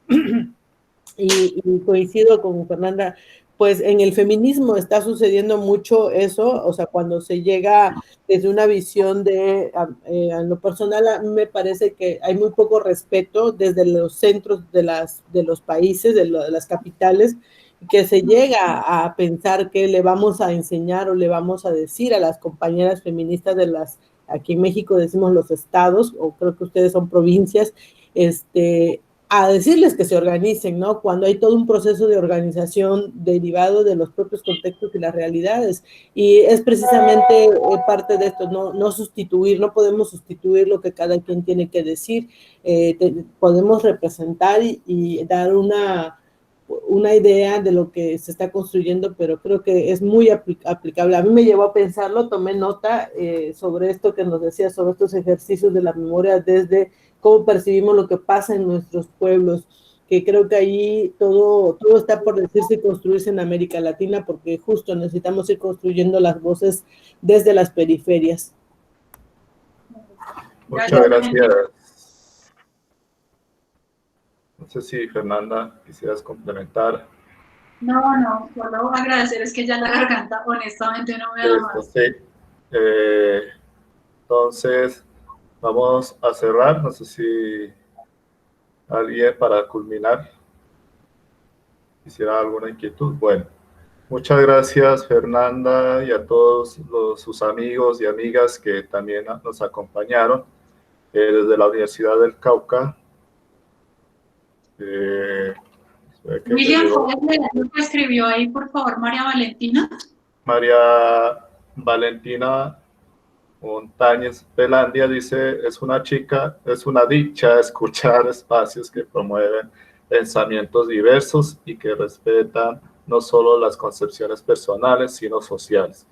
Y coincido con Fernanda, pues en el feminismo está sucediendo mucho eso, o sea, cuando se llega desde una visión en lo personal, a mí me parece que hay muy poco respeto desde los centros de los países, de las capitales, que se llega a pensar que le vamos a enseñar o le vamos a decir a las compañeras feministas aquí en México decimos los estados, o creo que ustedes son provincias, a decirles que se organicen, ¿no? Cuando hay todo un proceso de organización derivado de los propios contextos y las realidades. Y es precisamente parte de esto, no sustituir, no podemos sustituir lo que cada quien tiene que decir, podemos representar y dar una idea de lo que se está construyendo, pero creo que es muy aplicable. A mí me llevó a pensarlo, tomé nota sobre esto que nos decía, sobre estos ejercicios de la memoria desde cómo percibimos lo que pasa en nuestros pueblos, que creo que ahí todo está por decirse y construirse en América Latina, porque justo necesitamos ir construyendo las voces desde las periferias. Muchas gracias. No sé si Fernanda quisieras complementar. No, solo agradecer, es que ya la garganta honestamente no me da más. Sí. Entonces, vamos a cerrar, no sé si alguien para culminar quisiera alguna inquietud. Bueno, muchas gracias Fernanda y a todos sus amigos y amigas que también nos acompañaron desde la Universidad del Cauca. William, ¿puedes leer lo que escribió ahí, por favor, María Valentina? María Valentina Montañez Velandia dice, es una dicha escuchar espacios que promueven pensamientos diversos y que respetan no solo las concepciones personales, sino sociales.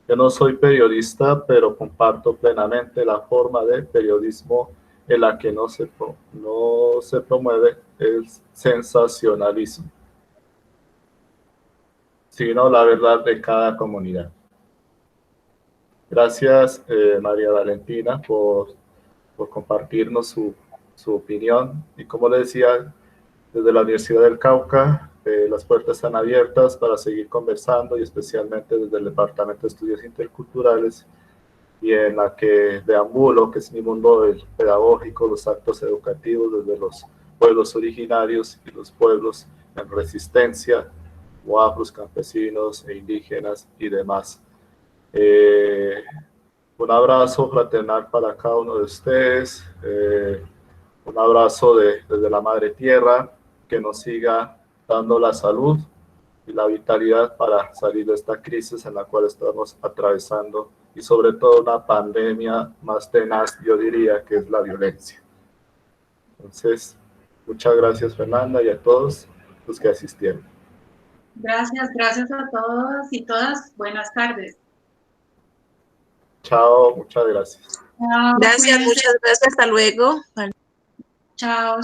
Yo no soy periodista, pero comparto plenamente la forma de periodismo en la que no se promueve el sensacionalismo, sino la verdad de cada comunidad. Gracias, María Valentina, por compartirnos su opinión. Y como le decía, desde la Universidad del Cauca, las puertas están abiertas para seguir conversando y especialmente desde el Departamento de Estudios Interculturales y en la que deambulo, que es mi mundo pedagógico, los actos educativos desde los pueblos originarios y los pueblos en resistencia, o afros, campesinos e indígenas y demás. Un abrazo fraternal para cada uno de ustedes, un abrazo desde la Madre Tierra, que nos siga dando la salud y la vitalidad para salir de esta crisis en la cual estamos atravesando y sobre todo una pandemia más tenaz, yo diría, que es la violencia. Entonces, muchas gracias Fernanda y a todos los que asistieron. Gracias a todos y todas. Buenas tardes. Chao, muchas gracias. Chao, Gracias, cuídense. muchas gracias. Hasta luego. Chao.